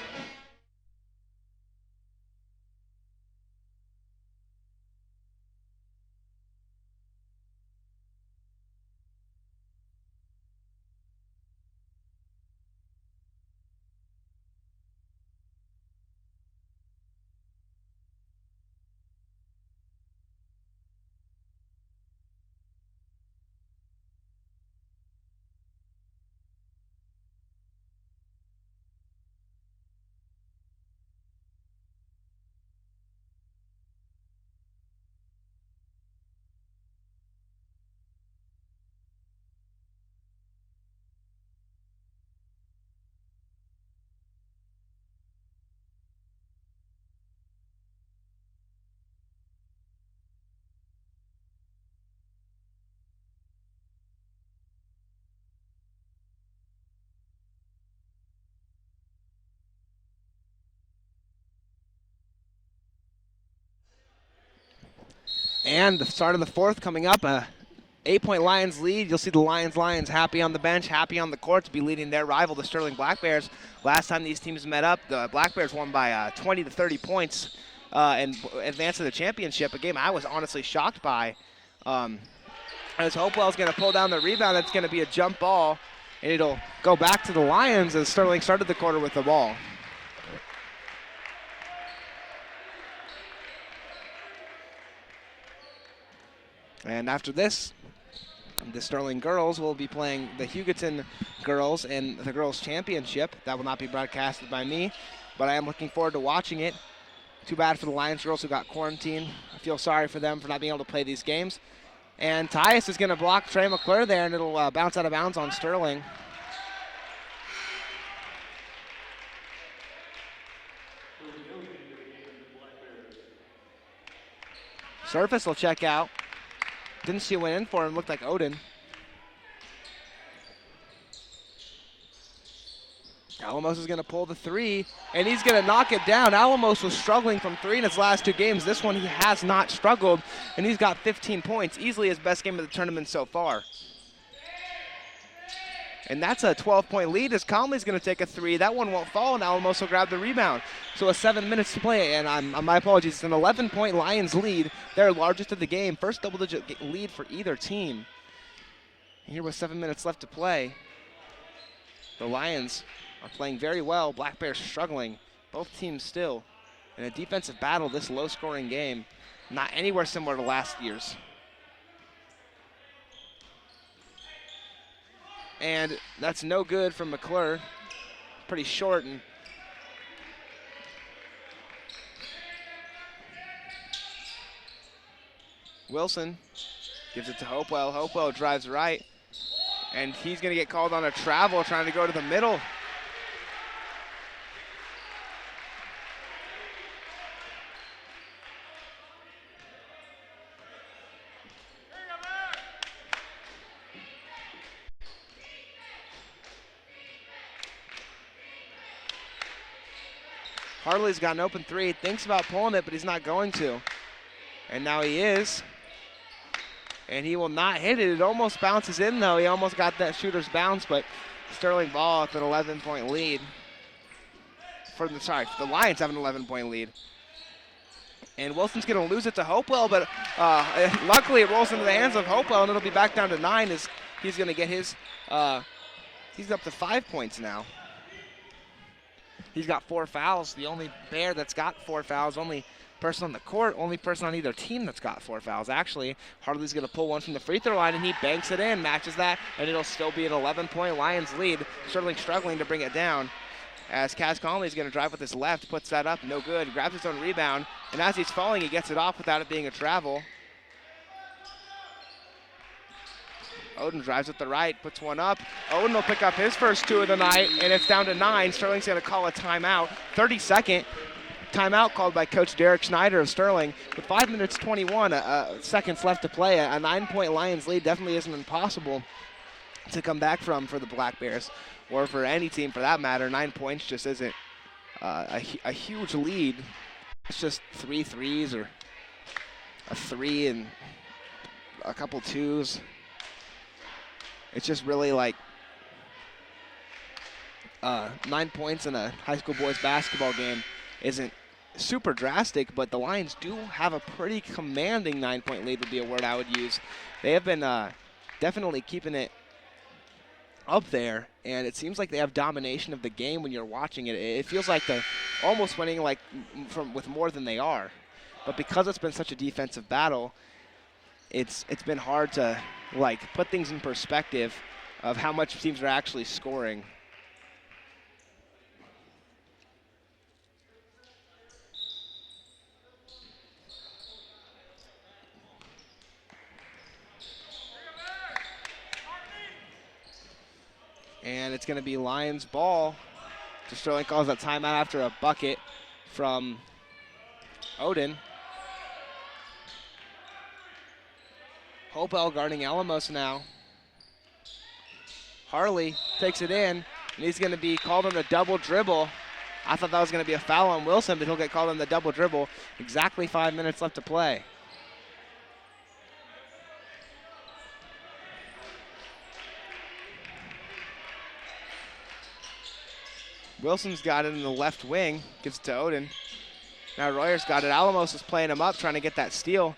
And the start of the fourth coming up. 8-point Lions lead. You'll see the Lions happy on the bench, happy on the court to be leading their rival, the Sterling Black Bears. Last time these teams met up, the Black Bears won by 20 to 30 points and advanced to the championship, a game I was honestly shocked by. As Hopewell's going to pull down the rebound, it's going to be a jump ball, and it'll go back to the Lions as Sterling started the quarter with the ball. And after this, the Sterling girls will be playing the Hugoton girls in the girls' championship. That will not be broadcasted by me, but I am looking forward to watching it. Too bad for the Lions girls who got quarantined. I feel sorry for them for not being able to play these games. And Tyus is going to block Trey McClure there, and it'll bounce out of bounds on Sterling. Surface will check out. Didn't see who went in for him. Looked like Odin. Alamos is going to pull the three, and he's going to knock it down. Alamos was struggling from three in his last two games. This one he has not struggled, and he's got 15 points. Easily his best game of the tournament so far. And that's a 12-point lead as Conley's going to take a three. That one won't fall, and Alamos will grab the rebound. So 7 minutes to play, and my apologies, it's an 11-point Lions lead, their largest of the game. First double-digit lead for either team. And here with 7 minutes left to play, the Lions are playing very well. Black Bears struggling. Both teams still in a defensive battle this low-scoring game. Not anywhere similar to last year's. And that's no good from McClure. Pretty short. And Wilson gives it to Hopewell. Hopewell drives right. And he's going to get called on a travel, trying to go to the middle. Harley's got an open three, thinks about pulling it, but he's not going to. And now he is. And he will not hit it. It almost bounces in, though. He almost got that shooter's bounce, but Sterling ball with an 11-point lead. The Lions have an 11-point lead. And Wilson's going to lose it to Hopewell, but luckily it rolls into the hands of Hopewell, and it'll be back down to 9 as he's going to get his, he's up to 5 points now. He's got 4 fouls, the only Bear that's got 4 fouls, only person on the court, only person on either team that's got 4 fouls. Actually, Hartley's going to pull one from the free throw line, and he banks it in, matches that, and it'll still be an 11-point Lions lead. Sterling struggling to bring it down as Kaz Conley's going to drive with his left, puts that up, no good, grabs his own rebound, and as he's falling, he gets it off without it being a travel. Odin drives with the right, puts one up. Odin will pick up his first 2 of the night, and it's down to 9. Sterling's going to call a timeout. 32nd timeout called by Coach Derek Schneider of Sterling. With 5 minutes 21 seconds left to play, a 9-point Lions lead definitely isn't impossible to come back from for the Black Bears, or for any team for that matter. 9 points just isn't a huge lead. It's just 3 threes or a 3 and a couple 2s. It's just really like 9 points in a high school boys basketball game isn't super drastic, but the Lions do have a pretty commanding 9-point lead would be a word I would use. They have been definitely keeping it up there, and it seems like they have domination of the game when you're watching it. It feels like they're almost winning like with more than they are. But because it's been such a defensive battle, it's been hard to like put things in perspective of how much teams are actually scoring. And it's going to be Lions ball. Sterling calls that timeout after a bucket from Odin. Hopewell guarding Alamos now. Harley takes it in, and he's going to be called on the double dribble. I thought that was going to be a foul on Wilson, but he'll get called on the double dribble. Exactly 5 minutes left to play. Wilson's got it in the left wing, gives it to Odin. Now Royer's got it. Alamos is playing him up, trying to get that steal.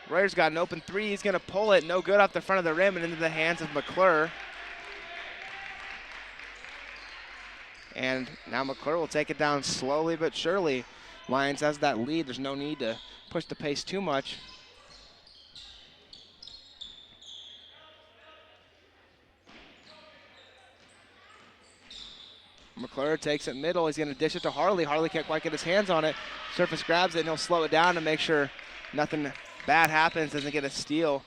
Royer's got an open three. He's going to pull it. No good off the front of the rim and into the hands of McClure. And now McClure will take it down slowly but surely. Lyons has that lead. There's no need to push the pace too much. McClure takes it middle. He's going to dish it to Harley. Harley can't quite get his hands on it. Surface grabs it, and he'll slow it down to make sure nothing bad happens, doesn't get a steal.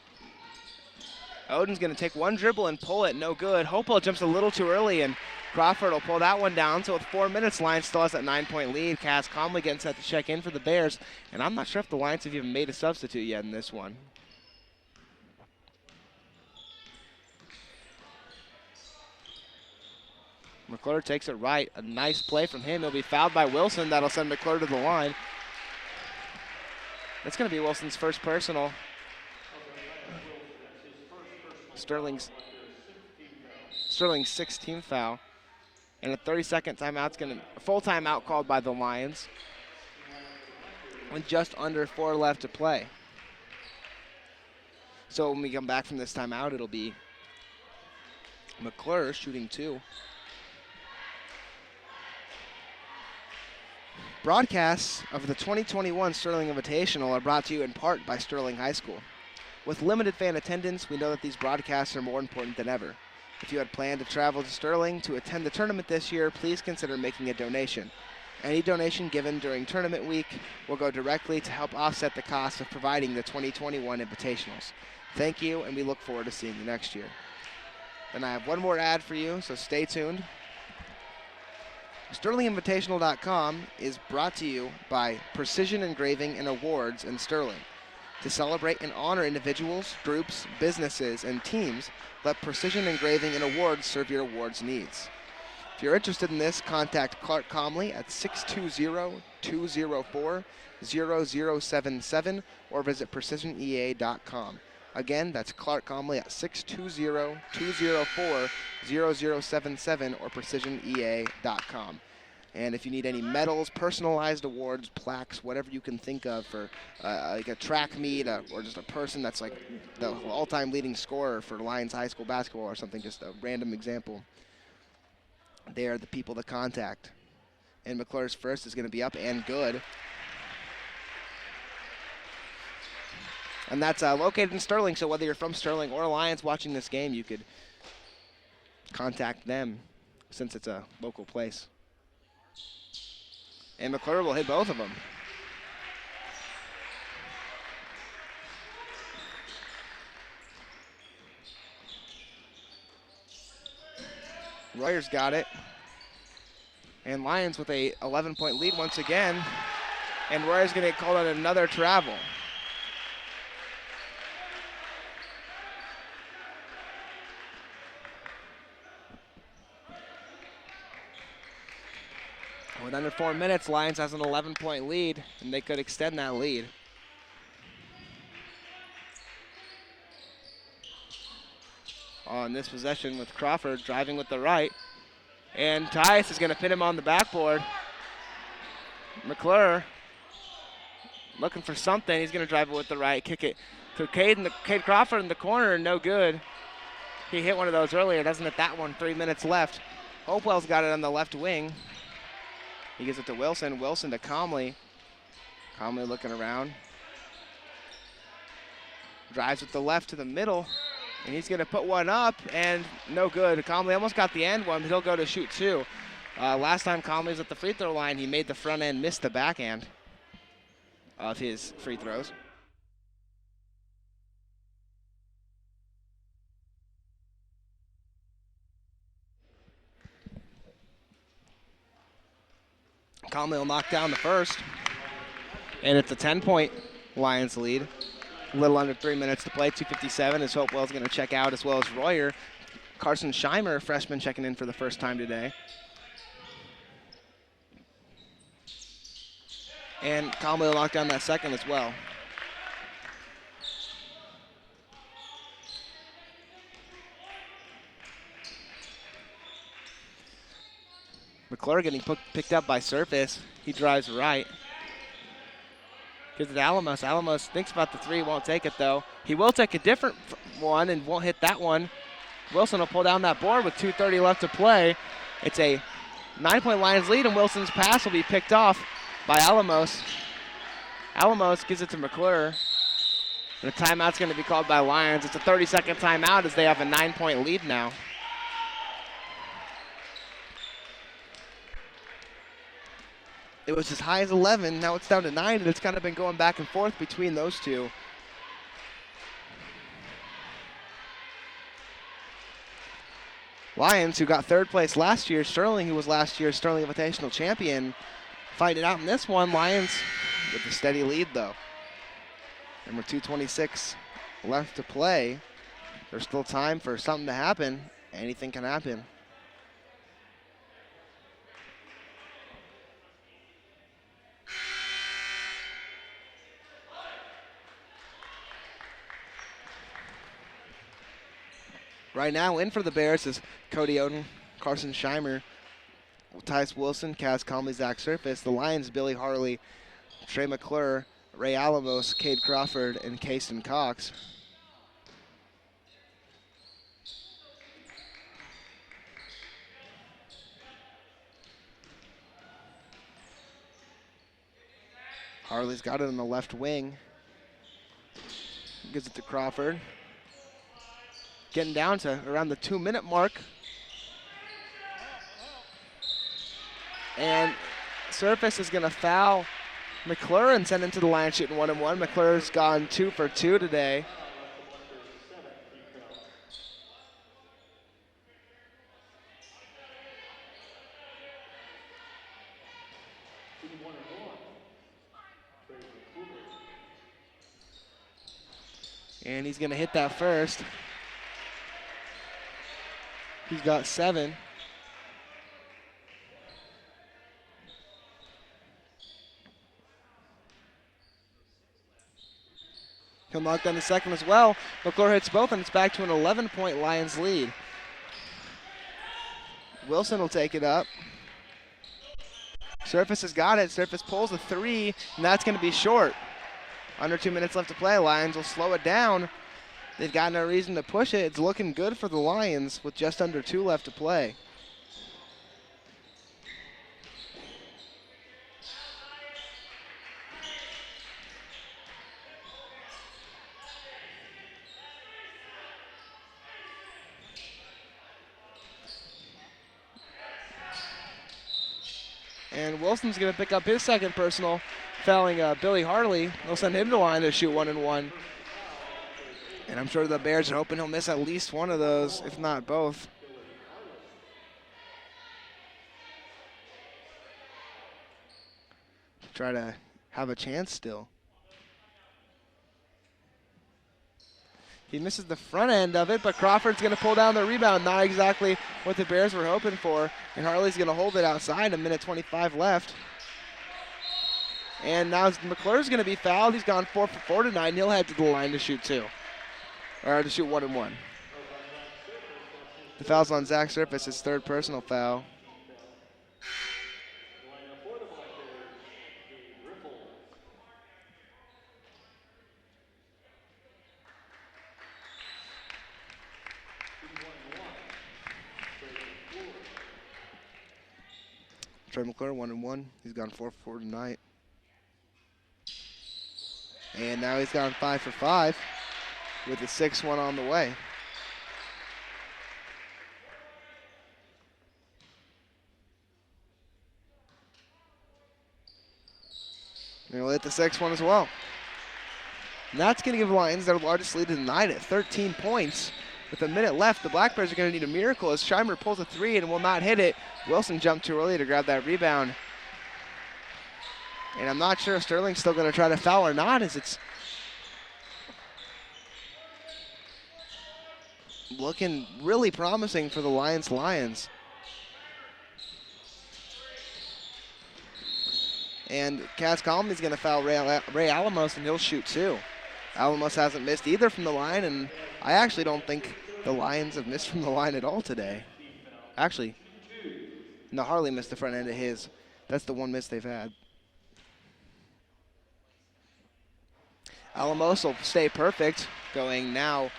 Odin's going to take one dribble and pull it. No good. Hopewell jumps a little too early, and Crawford will pull that one down. So with 4 minutes, Lyons still has that 9-point lead. Cass calmly getting set to check in for the Bears, and I'm not sure if the Lions have even made a substitute yet in this one. McClure takes it right. A nice play from him. He'll be fouled by Wilson. That'll send McClure to the line. That's going to be Wilson's first personal. Sterling's 16th foul. And a 30-second timeout's going to, a full timeout called by the Lions. With just under 4 left to play. So when we come back from this timeout, it'll be McClure shooting 2. Broadcasts of the 2021 Sterling Invitational are brought to you in part by Sterling High School. With limited fan attendance, we know that these broadcasts are more important than ever. If you had planned to travel to Sterling to attend the tournament this year, please consider making a donation. Any donation given during tournament week will go directly to help offset the cost of providing the 2021 Invitationals. Thank you, and we look forward to seeing you next year. And I have one more ad for you, so stay tuned. SterlingInvitational.com is brought to you by Precision Engraving and Awards in Sterling. To celebrate and honor individuals, groups, businesses, and teams, let Precision Engraving and Awards serve your awards needs. If you're interested in this, contact Clark Comley at 620-204-0077 or visit precisionea.com. Again, that's Clark Comley at 620-204-0077 or precisionea.com. And if you need any medals, personalized awards, plaques, whatever you can think of for like a track meet or just a person that's like the all-time leading scorer for Lyons High School basketball or something, just a random example, they are the people to contact. And McClure's first is going to be up and good. And that's located in Sterling, so whether you're from Sterling or Lyons watching this game, you could contact them since it's a local place. And McClure will hit both of them. Royer's got it. And Lyons with a 11-point lead once again. And Royer's going to get called on another travel. With under 4 minutes, Lyons has an 11-point lead, and they could extend that lead. On this possession with Crawford driving with the right. And Tyus is going to pin him on the backboard. McClure looking for something. He's going to drive it with the right, kick it to Cade Crawford in the corner, no good. He hit one of those earlier, doesn't hit that one. 3 minutes left. Hopewell's got it on the left wing. He gives it to Wilson. Wilson to Comley. Comley looking around. Drives with the left to the middle. And he's going to put one up, and no good. Comley almost got the end one, but he'll go to shoot 2. Last time Comley was at the free throw line, he made the front end, missed the back end of his free throws. Comley will knock down the first, and it's a 10-point Lyons lead. A little under 3 minutes to play, 2:57 as Hopewell's going to check out, as well as Royer. Carson Scheimer, freshman, checking in for the first time today. And Comley will knock down that second as well. McClure getting picked up by Surface. He drives right. Gives it to Alamos. Alamos thinks about the three, won't take it though. He will take a different one and won't hit that one. Wilson will pull down that board with 2:30 left to play. It's a 9-point Lions lead, and Wilson's pass will be picked off by Alamos. Alamos gives it to McClure. And a timeout's going to be called by Lyons. It's a 30-second timeout as they have a 9-point lead now. It was as high as 11. Now it's down to 9, and it's kind of been going back and forth between those two. Lyons, who got third place last year, Sterling, who was last year's Sterling Invitational champion, fighting it out in this one. Lyons with a steady lead, though. Number 2:26 left to play. There's still time for something to happen. Anything can happen. Right now, in for the Bears is Cody Oden, Carson Scheimer, Tyus Wilson, Kaz Conley, Zach Surface. The Lions, Billy Harley, Trey McClure, Ray Alamos, Cade Crawford, and Kason Cox. Harley's got it on the left wing. Gives it to Crawford. Getting down to around the 2-minute mark. And Surface is going to foul McClure and send him to the line shooting 1-1. McClure's gone 2 for 2 today. And he's going to hit that first. He's got 7. He'll knock down the second as well. McClure hits both, and it's back to an 11-point Lions lead. Wilson will take it up. Surface has got it. Surface pulls a 3, and that's going to be short. Under 2 minutes left to play. Lions will slow it down. They've got no reason to push it. It's looking good for the Lions with just under 2 left to play. And Wilson's going to pick up his second personal, fouling Billy Harley. They'll send him to line to shoot 1-1. And I'm sure the Bears are hoping he'll miss at least one of those, if not both. Try to have a chance still. He misses the front end of it, but Crawford's going to pull down the rebound. Not exactly what the Bears were hoping for. And Harley's going to hold it outside, 1:25 left. And now McClure's going to be fouled. He's gone 4 for 4 tonight, and he'll head to the line to shoot 2. Or to shoot 1-1. The foul's on Zach Surface, his third personal foul. Trey McClure, 1-1. He's gone 4 for 4 tonight. And now he's gone 5 for 5 with a 6-1 on the way. And he'll hit the 6-1 as well. And that's going to give the Lions their largest lead of the night at 13 points. With a minute left, the Black Bears are going to need a miracle as Scheimer pulls a 3 and will not hit it. Wilson jumped too early to grab that rebound. And I'm not sure if Sterling's still going to try to foul or not, as it's looking really promising for the Lions. And Kaz Conley's going to foul Ray Alamos, and he'll shoot 2. Alamos hasn't missed either from the line, and I actually don't think the Lions have missed from the line at all today. Actually, No, Harley missed the front end of his. That's the one miss they've had. Alamos will stay perfect, going now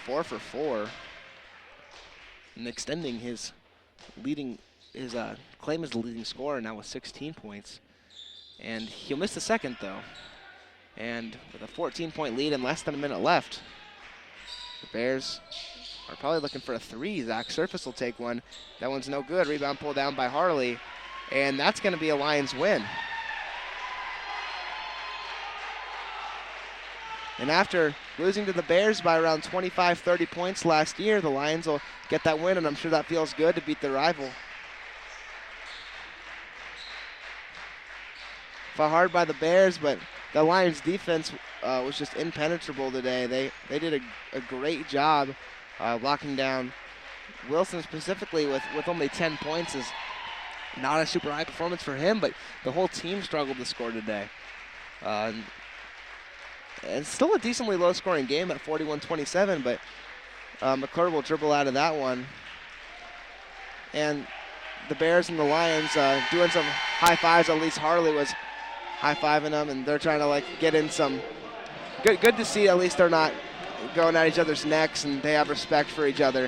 4 for 4, and extending his claim as the leading scorer now with 16 points. And he'll miss the second though. And with a 14-point lead and less than a minute left, the Bears are probably looking for a three. Zach Surface will take one. That one's no good. Rebound pulled down by Harley. And that's going to be a Lions win. And after losing to the Bears by around 25, 30 points last year, the Lions will get that win, and I'm sure that feels good to beat their rival. Fought hard by the Bears, but the Lions defense was just impenetrable today. They did a great job locking down Wilson specifically with only 10 points. Is not a super high performance for him, but the whole team struggled to score today. And still a decently low-scoring game at 41-27, but McClure will dribble out of that one. And the Bears and the Lions doing some high fives. At least Harley was high-fiving them, and they're trying to get in some good to see. At least they're not going at each other's necks, and they have respect for each other.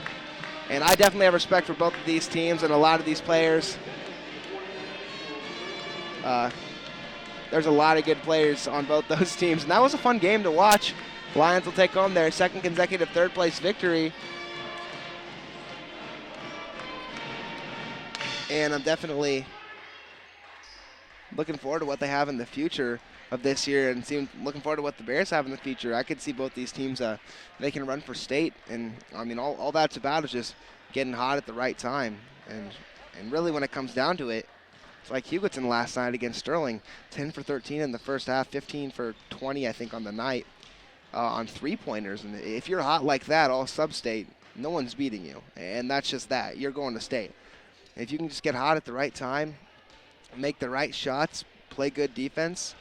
And I definitely have respect for both of these teams and a lot of these players. There's a lot of good players on both those teams, and that was a fun game to watch. Lions will take home their second consecutive third-place victory. And I'm definitely looking forward to what they have in the future of this year, and looking forward to what the Bears have in the future. I could see both these teams making a run for state, and I mean all that's about is just getting hot at the right time. And really when it comes down to it, it's like Hugoton last night against Sterling, 10 for 13 in the first half, 15 for 20 I think on the night on three-pointers. And if you're hot like that all sub-state, no one's beating you, and that's just that. You're going to state. If you can just get hot at the right time, make the right shots, play good defense,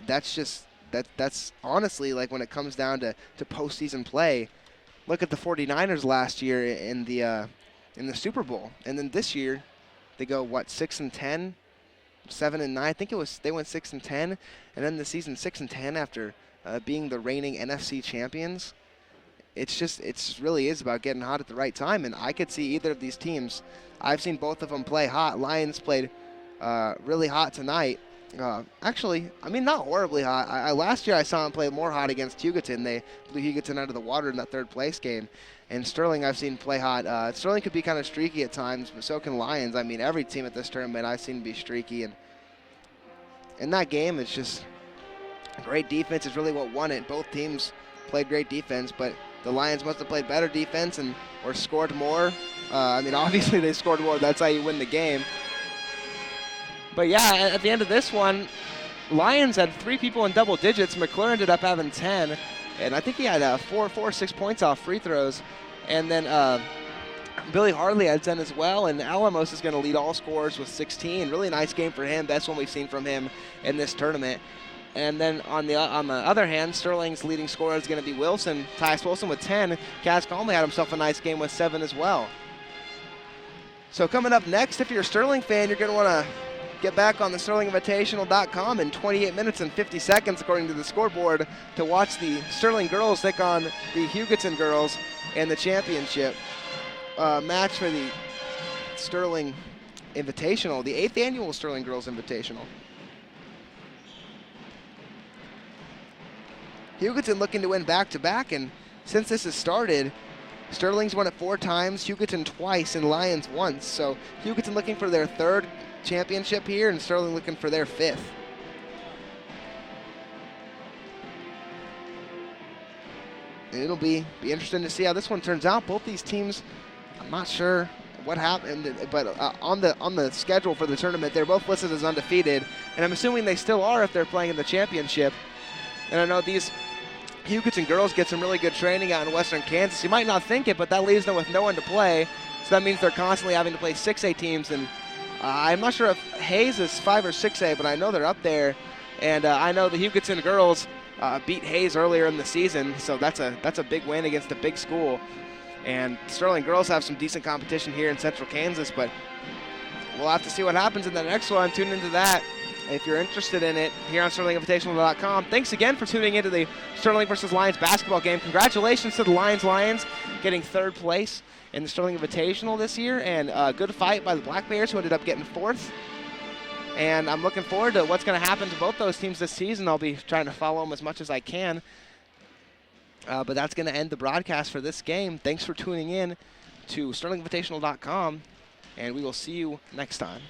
that's honestly, like, when it comes down to postseason play, look at the 49ers last year in the Super Bowl, and then this year they go 6-10, 7-9. I think they went 6-10, and then the season 6-10 after being the reigning NFC champions. It really is about getting hot at the right time, and I could see either of these teams. I've seen both of them play hot. Lions played really hot tonight. Actually, I mean, not horribly hot. Last year I saw them play more hot against Hugoton. They blew Hugoton out of the water in that third-place game. And Sterling I've seen play hot. Sterling could be kind of streaky at times, but so can Lions. I mean, every team at this tournament I've seen be streaky. And in that game, it's just great defense is really what won it. Both teams played great defense, but the Lions must have played better defense or scored more. I mean, obviously they scored more. That's how you win the game. But yeah, at the end of this one, Lions had 3 people in double digits. McClure ended up having 10, and I think he had 6 points off free throws. And then Billy Harley had 10 as well, and Alamos is going to lead all scorers with 16. Really nice game for him. Best one we've seen from him in this tournament. And then on the other hand, Sterling's leading scorer is going to be Wilson, Tyus Wilson with 10. Kaz Calmley had himself a nice game with 7 as well. So coming up next, if you're a Sterling fan, you're going to want to get back on the SterlingInvitational.com in 28 minutes and 50 seconds, according to the scoreboard, to watch the Sterling girls take on the Hugoton girls in the championship match for the Sterling Invitational, the 8th annual Sterling Girls Invitational. Hugoton looking to win back-to-back, and since this has started, Sterling's won it 4 times, Hugoton twice, and Lyons once. So Hugoton looking for their 3rd championship here, and Sterling looking for their 5th. It'll be interesting to see how this one turns out. Both these teams, I'm not sure what happened, but on the schedule for the tournament, they're both listed as undefeated, and I'm assuming they still are if they're playing in the championship. And I know these Hugoton girls get some really good training out in western Kansas. You might not think it, but that leaves them with no one to play. So that means they're constantly having to play 6A teams. And I'm not sure if Hayes is 5 or 6A, but I know they're up there. And I know the Hugoton girls beat Hayes earlier in the season, so that's a big win against a big school. And Sterling girls have some decent competition here in central Kansas, but we'll have to see what happens in the next one. Tune into that if you're interested in it here on SterlingInvitational.com. Thanks again for tuning into the Sterling versus Lyons basketball game. Congratulations to the Lions getting 3rd place in the Sterling Invitational this year, and a good fight by the Black Bears, who ended up getting 4th. And I'm looking forward to what's going to happen to both those teams this season. I'll be trying to follow them as much as I can. But that's going to end the broadcast for this game. Thanks for tuning in to SterlingInvitational.com, and we will see you next time.